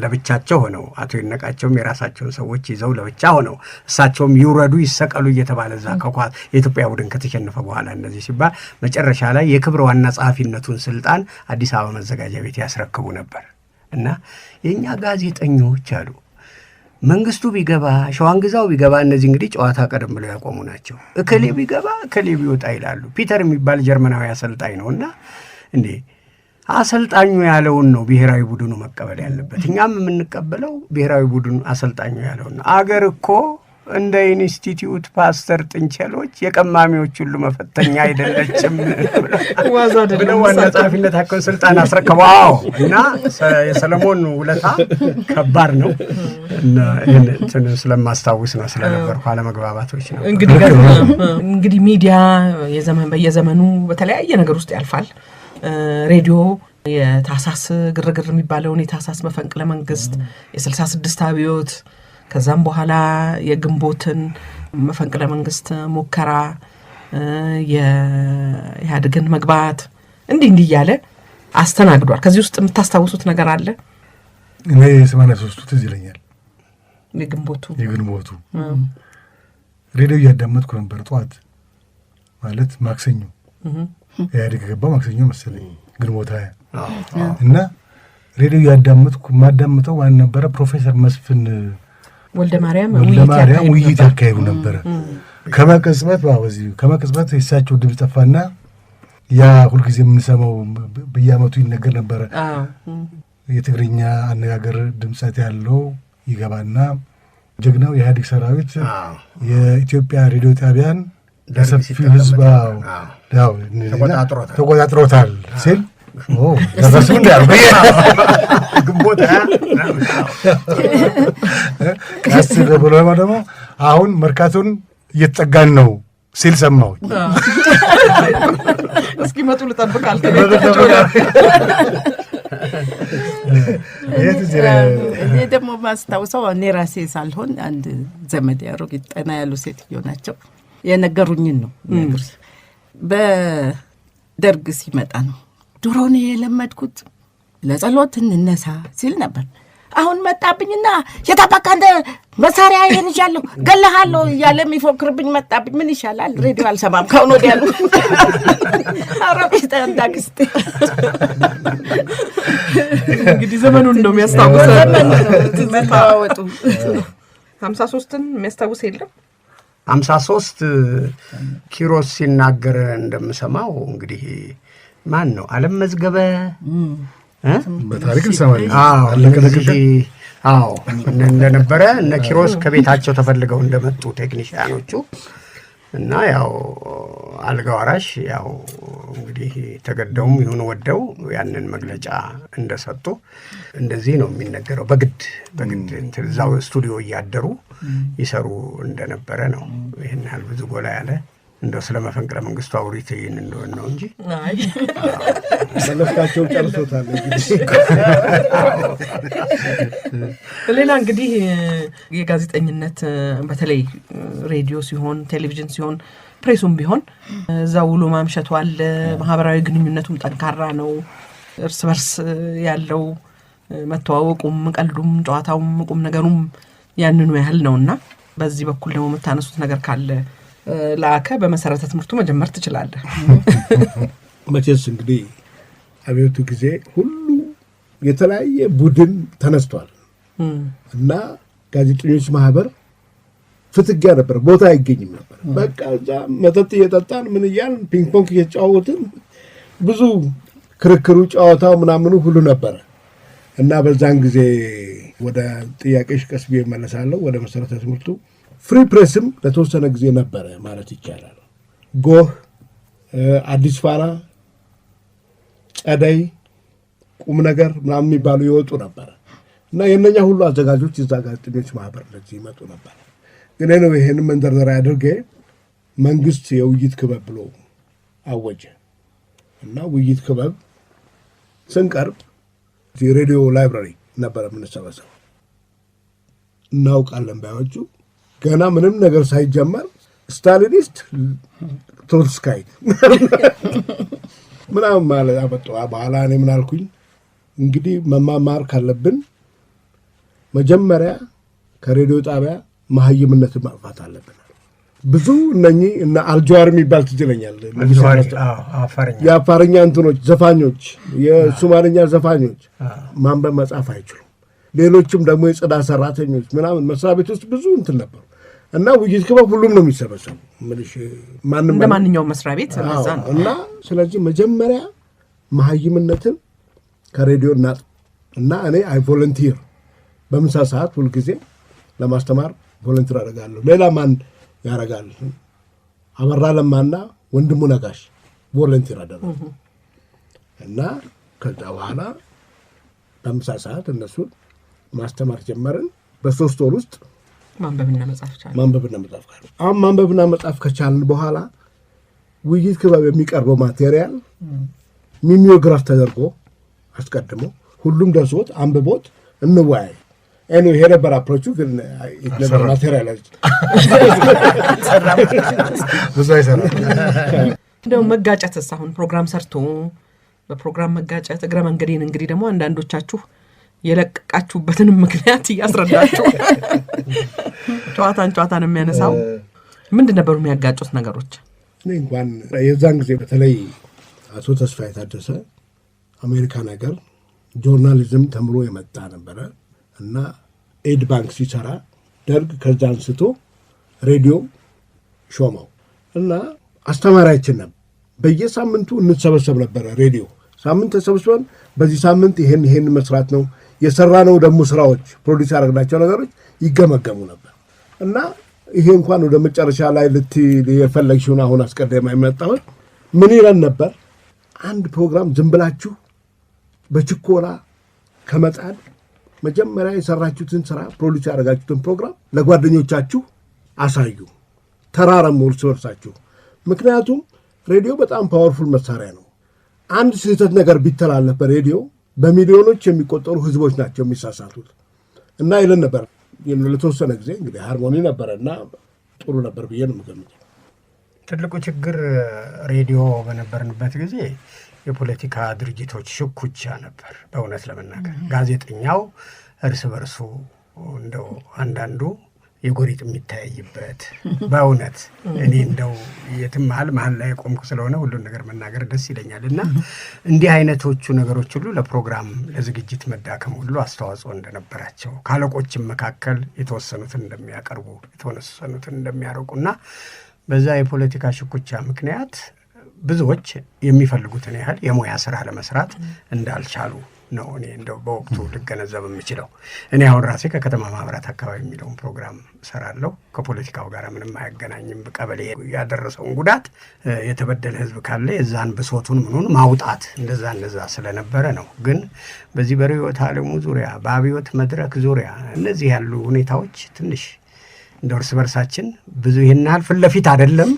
ለብቻቸው ሆነው አቶ ይድነቃቸውም የራሳቸውን ሰዎች ይዘው ለብቻ ሆነው እሳቸውም ይውረዱ ይሰቀሉ እየተባለ እዛ ከኳስ የኢትዮጵያ ቡድን ከተሸነፈ በኋላ እንደዚህ ሲባል መጨረሻ ላይ የክብር ዋና ጸሐፊነቱን ስልጣን አዲስ አበባ መዘጋጃ ቤት ያስረክቡ ነበር እና የኛ ጋዜጠኞች አሉ መንግስቱ ቢገባ ሸዋንግዛው ቢገባ እነዚህ እንግዲህ ጨዋታ ቀደም ብለው ያቆሙ ናቸው። እከሌ ቢገባ እከሌ ቢወጣ ይላሉ። ፒተር የሚባል ጀርመናዊ አሰልጣኝ ነውና እንዴ አሰልጣኙ ያለውን ነው ብሔራዊ ቡድኑ መቀበል ያለበት። እኛም የምንቀበለው ብሔራዊ ቡድኑ አሰልጣኙ ያለውን ነው። አገር እኮ እንደ ኢንስቲትዩት ፓስተር ጥንቸሎች የቀማሚዎች ሁሉ መፈተኛ አይደለችም ብለው ዋና ጸሐፊነታቸውን ስልጣን አስረከበው እና የሰለሞን ውለታ ከባድ ነው። ይህን ስለማስታውስ ነው ስለነበርኩ አለመግባባቶች ነው። እንግዲህ ሚዲያ በየዘመኑ በተለያየ ነገር ውስጥ ያልፋል። ሬዲዮ የታሳስ ግርግር የሚባለውን የታሳስ መፈንቅለ መንግስት፣ የ66 አብዮት፣ ከዛም በኋላ የግንቦትን መፈንቅለ መንግስት ሙከራ፣ የኢህአዴግን መግባት እንዲህ እያለ አስተናግዷል። ከዚህ ውስጥ የምታስታውሱት ነገር አለ? እኔ 83 ትዝ ይለኛል። የግንቦቱ ሬዲዮ እያዳመጥኩ ነበር። ጠዋት ማለት ማክሰኞ ኢህአዴግ ገባ ማክሰኞ መሰለኝ ግንቦት 20 እና ሬዲዮ እያዳመጥኩ ማዳምጠው ማን ነበረ? ፕሮፌሰር መስፍን ወልደ ማርያም ውይይት ያካሄዱ ነበረ። ከመቅጽበት የእሳቸው ድምፅ ጠፋና ያ ሁልጊዜ የምንሰማው በየዓመቱ ይነገር ነበረ። የትግርኛ አነጋገር ድምፀት ያለው ይገባና ጀግናው የኢህአዴግ ሰራዊት የኢትዮጵያ ሬዲዮ ጣቢያን ለሰፊው ህዝብ ተቆጣጥሮታል ሲል ደረሱ እንዳሉ ግንቦት ቀስ ብሎ ደግሞ አሁን መርካቶን እየተጠጋን ነው ሲል ሰማሁኝ። እስኪመጡ ልጠብቃል። እኔ ደግሞ ማስታውሰው እኔ ራሴ ሳልሆን አንድ ዘመድ አሮጊት ጠና ያሉ ሴትዮ ናቸው የነገሩኝን ነው። በደርግ ሲመጣ ነው ድሮን የለመድኩት ለጸሎት እንነሳ ሲል ነበር። አሁን መጣብኝና የታባካ እንደ መሳሪያ ይንሻለሁ ገለሃለሁ እያለ የሚፎክርብኝ መጣብኝ። ምን ይሻላል? ሬዲዮ አልሰማም ካሁን ወዲያ ነው። አሮጊት እንዳግስቴ እንግዲህ ዘመኑን ነው የሚያስታውሰው። ተመጣወጡ 53ን የሚያስታውስ የለም። 53 ኪሮስ ሲናገር እንደምሰማው እንግዲህ ማን ነው ዓለም መዝገበ በታሪክ እንሰማለን። አዎ እንደነበረ እነ ኪሮስ ከቤታቸው ተፈልገው እንደመጡ ቴክኒሽያኖቹ እና ያው አልጋ ወራሽ ያው እንግዲህ ተገደውም ይሁን ወደው ያንን መግለጫ እንደሰጡ እንደዚህ ነው የሚነገረው። በግድ እዛው ስቱዲዮ እያደሩ ይሰሩ እንደነበረ ነው። ይህን ያህል ብዙ ጎላ ያለ እንደው ስለ መፈንቅለ መንግስቱ አውሪት ይህን እንደሆነ ነው እንጂ መለስካቸው ጨርሶታል። ሌላ እንግዲህ የጋዜጠኝነት በተለይ ሬዲዮ ሲሆን ቴሌቪዥን ሲሆን ፕሬሱም ቢሆን እዛው ውሎ ማምሸቱ አለ። ማህበራዊ ግንኙነቱም ጠንካራ ነው። እርስ በርስ ያለው መተዋወቁም ቀልዱም ጨዋታውም ቁም ነገሩም ያንኑ ያህል ነውና በዚህ በኩል ደግሞ የምታነሱት ነገር ካለ ላከ በመሰረተ ትምህርቱ መጀመር ትችላለህ። መቼስ እንግዲህ አብዮቱ ጊዜ ሁሉ የተለያየ ቡድን ተነስቷል እና ጋዜጠኞች ማህበር ፍትጊያ ነበር። ቦታ አይገኝም ነበር። በቃ እዛ መጠጥ እየጠጣን ምን እያልን ፒንግ ፖንግ እየተጫወትን ብዙ ክርክሩ ጨዋታው ምናምኑ ሁሉ ነበረ እና በዛን ጊዜ ወደ ጥያቄሽ ቀስ ብዬ እመለሳለሁ። ወደ መሰረተ ትምህርቱ ፍሪ ፕሬስም ለተወሰነ ጊዜ ነበረ ማለት ይቻላል። ጎህ፣ አዲስ ፋና፣ ጸደይ፣ ቁም ነገር ምናምን የሚባሉ ይወጡ ነበረ እና የእነኛ ሁሉ አዘጋጆች እዛ ጋዜጠኞች ማህበር ለዚህ ይመጡ ነበር። ግን ነው ይሄን መንደርደሪያ አድርጌ መንግስት የውይይት ክበብ ብሎ አወጀ እና ውይይት ክበብ ስንቀርብ ሬዲዮ ላይብራሪ ነበረ የምንሰበሰበው። እናውቃለን ባዮቹ ገና ምንም ነገር ሳይጀመር ስታሊኒስት ትሮትስካይ ምናምን ማለት አመጡ። በኋላ እኔ ምን አልኩኝ እንግዲህ መማማር ካለብን መጀመሪያ ከሬዲዮ ጣቢያ መሀይምነትን ማጥፋት አለብን። ብዙ እነኚህ እና አልጀዋር የሚባል ትዝ ይለኛል። የአፋርኛ እንትኖች ዘፋኞች፣ የሶማሌኛ ዘፋኞች ማንበብ መጻፍ አይችሉም። ሌሎችም ደግሞ የጽዳት ሰራተኞች ምናምን መስሪያ ቤት ውስጥ ብዙ እንትን ነበሩ እና ውይይት ክበብ ሁሉም ነው የሚሰበሰቡ ማንም እንደ ማንኛውም መስሪያ ቤት እና ስለዚህ መጀመሪያ መሀይምነትን ከሬዲዮ እናጥ እና እኔ አይ ቮለንቲር በምሳ ሰዓት ሁልጊዜ ለማስተማር ቮለንቲር አደርጋለሁ። ሌላ ማን ያደርጋል? አበራ ለማና ወንድሙ ነጋሽ ቮለንቲር አደረጉ እና ከዛ በኋላ በምሳ ሰዓት እነሱን ማስተማር ጀመርን። በ3 ወር ውስጥ ማንበብና መጻፍ ቻልን። አሁን ማንበብና መጻፍ ከቻልን በኋላ ውይይት ክበብ የሚቀርበው ማቴሪያል ሚሚዮግራፍ ተደርጎ አስቀድሞ ሁሉም ደርሶት አንብቦት እንወያይ። እኔ ይሄ ነበር አፕሮቹ። ግን ማቴሪያል ብዙ አይሰራም። እንደው መጋጨትስ አሁን ፕሮግራም ሰርቶ በፕሮግራም መጋጨት እግረ መንገዴን እንግዲህ ደግሞ አንዳንዶቻችሁ የለቀቃችሁበትን ምክንያት እያስረዳችሁ ጨዋታን የሚያነሳው ምንድን ነበሩ የሚያጋጩት ነገሮች? እኔ እንኳን የዛን ጊዜ በተለይ አቶ ተስፋዬ ታደሰ አሜሪካን ሀገር ጆርናሊዝም ተምሮ የመጣ ነበረ እና ኤድ ባንክ ሲሰራ ደርግ ከዛ አንስቶ ሬዲዮ ሾመው እና አስተማሪያችን ነበር። በየሳምንቱ እንሰበሰብ ነበረ። ሬዲዮ ሳምንት ተሰብስበን በዚህ ሳምንት ይሄን መስራት ነው የሰራነው፣ ደግሞ ስራዎች ፕሮዲዩስ ያደረግናቸው ነገሮች ይገመገሙ ነበር እና ይሄ እንኳን ወደ መጨረሻ ላይ የፈለግሽውን አሁን አስቀድማ የመጣሁት ምን ይለን ነበር? አንድ ፕሮግራም ዝም ብላችሁ በችኮላ ከመጣል መጀመሪያ የሰራችሁትን ስራ ፕሮዲስ ያደረጋችሁትን ፕሮግራም ለጓደኞቻችሁ አሳዩ፣ ተራረሙ እርስ በርሳችሁ። ምክንያቱም ሬዲዮ በጣም ፓወርፉል መሳሪያ ነው። አንድ ስህተት ነገር ቢተላለፍ በሬዲዮ በሚሊዮኖች የሚቆጠሩ ህዝቦች ናቸው የሚሳሳቱት እና ይለን ነበር። ለተወሰነ ጊዜ እንግዲህ ሃርሞኒ ነበረ እና ጥሩ ነበር ብዬ ነው የምገምተው። ትልቁ ችግር ሬዲዮ በነበርንበት ጊዜ የፖለቲካ ድርጅቶች ሽኩቻ ነበር። በእውነት ለመናገር ጋዜጠኛው እርስ በርሱ እንደው አንዳንዱ የጎሪጥ የሚታይበት በእውነት እኔ እንደው የትም መሀል ላይ ቆምኩ ስለሆነ ሁሉን ነገር መናገር ደስ ይለኛል እና እንዲህ አይነቶቹ ነገሮች ሁሉ ለፕሮግራም ለዝግጅት መዳከም ሁሉ አስተዋጽኦ እንደነበራቸው ካለቆችም መካከል የተወሰኑትን እንደሚያቀርቡ የተወሰኑትን እንደሚያርቁና በዛ የፖለቲካ ሽኩቻ ምክንያት ብዙዎች የሚፈልጉትን ያህል የሙያ ስራ ለመስራት እንዳልቻሉ ነው እኔ እንደው በወቅቱ ልገነዘብ የምችለው። እኔ አሁን ራሴ ከከተማ ማህበራት አካባቢ የሚለውን ፕሮግራም ሰራለሁ። ከፖለቲካው ጋር ምንም አያገናኝም። ቀበሌ ያደረሰውን ጉዳት የተበደለ ህዝብ ካለ የዛን ብሶቱን ምኑን ማውጣት እንደዛ ስለነበረ ነው። ግን በዚህ በርዕዮተ ዓለሙ ዙሪያ በአብዮት መድረክ ዙሪያ እነዚህ ያሉ ሁኔታዎች ትንሽ እንደ እርስ በርሳችን ብዙ ይህን ያህል ፊት ለፊት አይደለም፣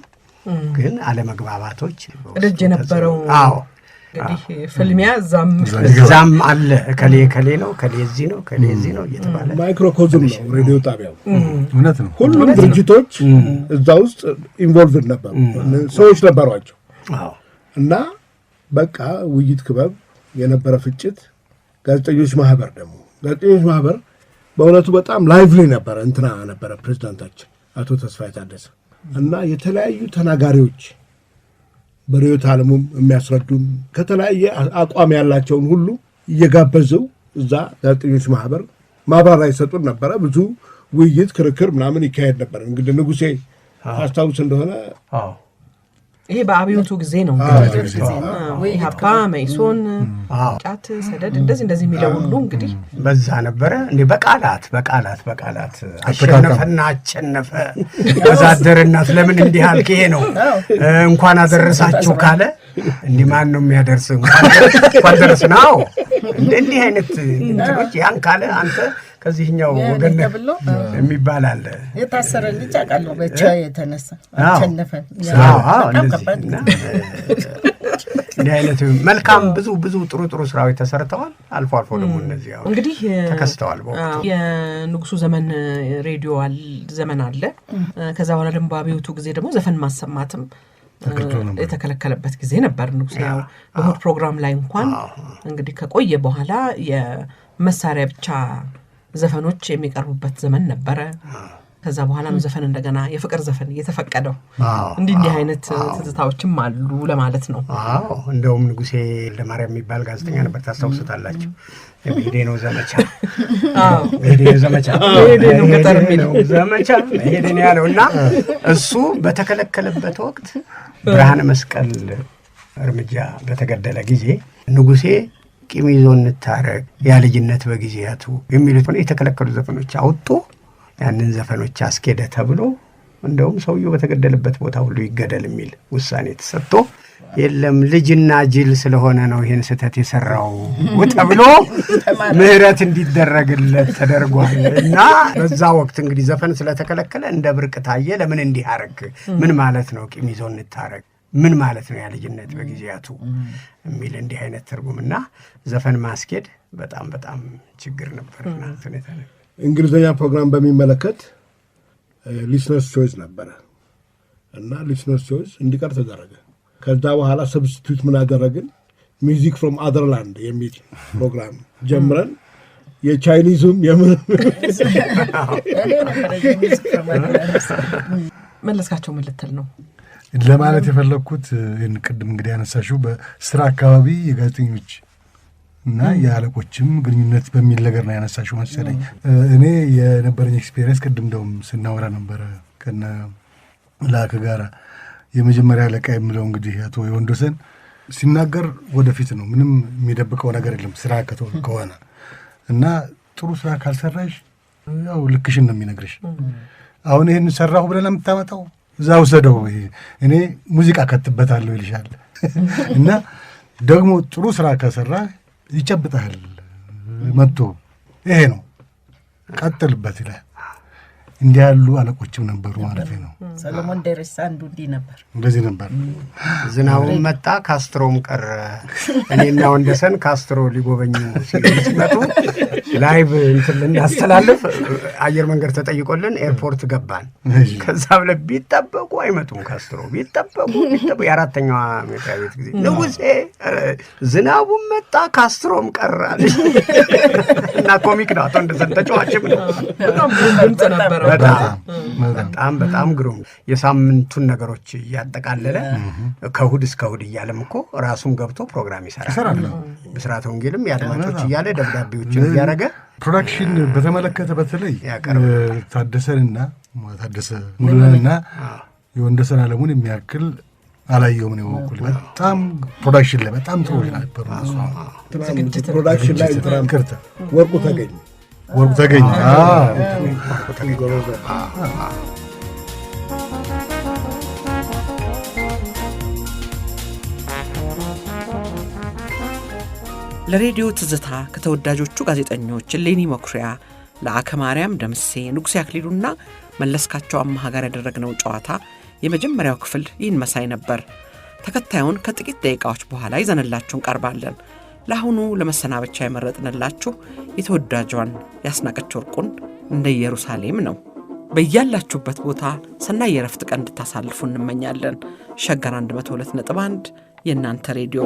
ግን አለመግባባቶች ልጅ የነበረው እንግዲህ ፍልሚያ እዛም አለ። ከሌ ነው ከዚህ ነው እየተባለ ማይክሮኮዝም ነው ሬዲዮ ጣቢያው። እውነት ነው። ሁሉም ድርጅቶች እዛ ውስጥ ኢንቮልቭድ ነበሩ፣ ሰዎች ነበሯቸው እና በቃ ውይይት ክበብ የነበረ ፍጭት። ጋዜጠኞች ማህበር በእውነቱ በጣም ላይቭሊ ነበረ። እንትና ነበረ ፕሬዚዳንታችን አቶ ተስፋዬ ታደሰ እና የተለያዩ ተናጋሪዎች በርዕዮተ ዓለሙም የሚያስረዱን ከተለያየ አቋም ያላቸውን ሁሉ እየጋበዘው እዛ ጋዜጠኞች ማህበር ማብራሪያ ይሰጡን ነበረ። ብዙ ውይይት፣ ክርክር ምናምን ይካሄድ ነበር። እንግዲህ ንጉሴ አስታውስ እንደሆነ ይሄ በአብዮቱ ጊዜ ነው። ሀፓ መይሶን ጫት ሰደድ እንደዚህ የሚለው ሁሉ እንግዲህ በዛ ነበረ። እንዴ በቃላት አሸነፈ ወዛደርነት ለምን እንዲህ አልክ? ይሄ ነው እንኳን አደረሳችሁ ካለ እንዲህ ማን ነው የሚያደርስ? እንኳን ደረስ ነው እንዲህ አይነት እንትኖች ያን ካለ አንተ ከዚህኛው ወገን የሚባል አለ። የታሰረ ልጅ አውቃለሁ ብቻ የተነሳ አሸነፈን። እንዲህ አይነት መልካም ብዙ ጥሩ ስራዎች ተሰርተዋል። አልፎ ደግሞ እነዚህ እንግዲህ ተከስተዋል። የንጉሱ ዘመን ሬዲዮ ዘመን አለ። ከዛ በኋላ ደግሞ በአብዮቱ ጊዜ ደግሞ ዘፈን ማሰማትም የተከለከለበት ጊዜ ነበር። ንጉሱ በእሑድ ፕሮግራም ላይ እንኳን እንግዲህ ከቆየ በኋላ የመሳሪያ ብቻ ዘፈኖች የሚቀርቡበት ዘመን ነበረ። ከዛ በኋላ ነው ዘፈን እንደገና የፍቅር ዘፈን እየተፈቀደው። እንዲህ አይነት ትዝታዎችም አሉ ለማለት ነው። እንደውም ንጉሴ ለማርያም የሚባል ጋዜጠኛ ነበር፣ ታስታውሱታላችሁ። ሄዴ ነው ዘመቻ ያለው እና እሱ በተከለከለበት ወቅት ብርሃነ መስቀል እርምጃ በተገደለ ጊዜ ንጉሴ ቂም ይዞ እንታረቅ ያ ልጅነት በጊዜያቱ የሚሉት የተከለከሉ ዘፈኖች አውጥቶ ያንን ዘፈኖች አስኬደ ተብሎ እንደውም ሰውየው በተገደለበት ቦታ ሁሉ ይገደል የሚል ውሳኔ ተሰጥቶ የለም ልጅና ጅል ስለሆነ ነው ይሄን ስህተት የሰራው ተብሎ ምህረት እንዲደረግለት ተደርጓል። እና በዛ ወቅት እንግዲህ ዘፈን ስለተከለከለ እንደ ብርቅ ታየ። ለምን እንዲህ አረግ? ምን ማለት ነው ቂም ይዞ እንታረቅ? ምን ማለት ነው ያ ልጅነት በጊዜያቱ የሚል እንዲህ አይነት ትርጉምና ዘፈን ማስኬድ በጣም ችግር ነበርና ሁኔታ ነው። እንግሊዝኛ ፕሮግራም በሚመለከት ሊስነርስ ቾይስ ነበረ እና ሊስነርስ ቾይስ እንዲቀር ተደረገ። ከዛ በኋላ ሰብስቲቱት ምን አደረግን? ሚውዚክ ፍሮም አዘርላንድ የሚል ፕሮግራም ጀምረን የቻይኒዙም የምን መለስካቸው ምን ልትል ነው? ለማለት የፈለግኩት ቅድም እንግዲህ ያነሳሽው በስራ አካባቢ የጋዜጠኞች እና የአለቆችም ግንኙነት በሚል ነገር ነው ያነሳሽው መሰለኝ። እኔ የነበረኝ ኤክስፔሪየንስ ቅድም እንደውም ስናወራ ነበረ ከነ ላከ ጋራ የመጀመሪያ አለቃ የምለው እንግዲህ አቶ የወንዶሰን ሲናገር ወደፊት ነው፣ ምንም የሚደብቀው ነገር የለም ስራ ከሆነ እና ጥሩ ስራ ካልሰራሽ ያው ልክሽን ነው የሚነግርሽ። አሁን ይህን ሰራሁ ብለን የምታመጣው እዛ ውሰደው እኔ ሙዚቃ ከትበታለሁ ይልሻል። እና ደግሞ ጥሩ ስራ ከሰራ ይጨብጣል መጥቶ ይሄ ነው ቀጥልበት ይላል። እንዲህ ያሉ አለቆችም ነበሩ ማለት ነው። ሰለሞን ደረሳ አንዱ እንዲህ ነበር፣ እንደዚህ ነበር። ዝናቡም መጣ ካስትሮም ቀረ። እኔና ወንደሰን ካስትሮ ሊጎበኙ ሲመጡ ላይቭ እንትን ልናስተላልፍ አየር መንገድ ተጠይቆልን ኤርፖርት ገባን። ከዛ ብለ ቢጠበቁ አይመጡም። ካስትሮ ቢጠበቁ የአራተኛዋ አሜሪካ ቤት ጊዜ ንጉሴ ዝናቡም መጣ ካስትሮም ቀረ እና ኮሚክ ነው። አቶ ወንደሰን ተጫዋችም ነው። በጣም ግሩም የሳምንቱን ነገሮች እያጠቃለለ ከእሑድ እስከ እሑድ እያለም እኮ ራሱም ገብቶ ፕሮግራም ይሰራል። ብስራተ ወንጌልም የአድማጮች እያለ ደብዳቤዎችን እያደረገ ፕሮዳክሽን በተመለከተ በተለይ ታደሰንና ታደሰ ሙሉንና የወንደሰን አለሙን የሚያክል አላየሁም ነው በኩል። በጣም ፕሮዳክሽን ላይ በጣም ጥሩ ነበሩ። ፕሮዳክሽን ላይ ትራንክርተ ወርቁ ተገኘ ለሬዲዮ ትዝታ ከተወዳጆቹ ጋዜጠኞች ሌኒ መኩሪያ፣ ለአከ ማርያም ደምሴ፣ ንጉሴ አክሊሉና መለስካቸው አማሃ ጋር ያደረግነው ጨዋታ የመጀመሪያው ክፍል ይህን መሳይ ነበር። ተከታዩን ከጥቂት ደቂቃዎች በኋላ ይዘንላችሁ እንቀርባለን። ለአሁኑ ለመሰናበቻ የመረጥንላችሁ የተወዳጇን ያስናቀች ወርቁን እንደ ኢየሩሳሌም ነው። በያላችሁበት ቦታ ሰናይ የረፍት ቀን እንድታሳልፉ እንመኛለን። ሸገር 102.1 የእናንተ ሬዲዮ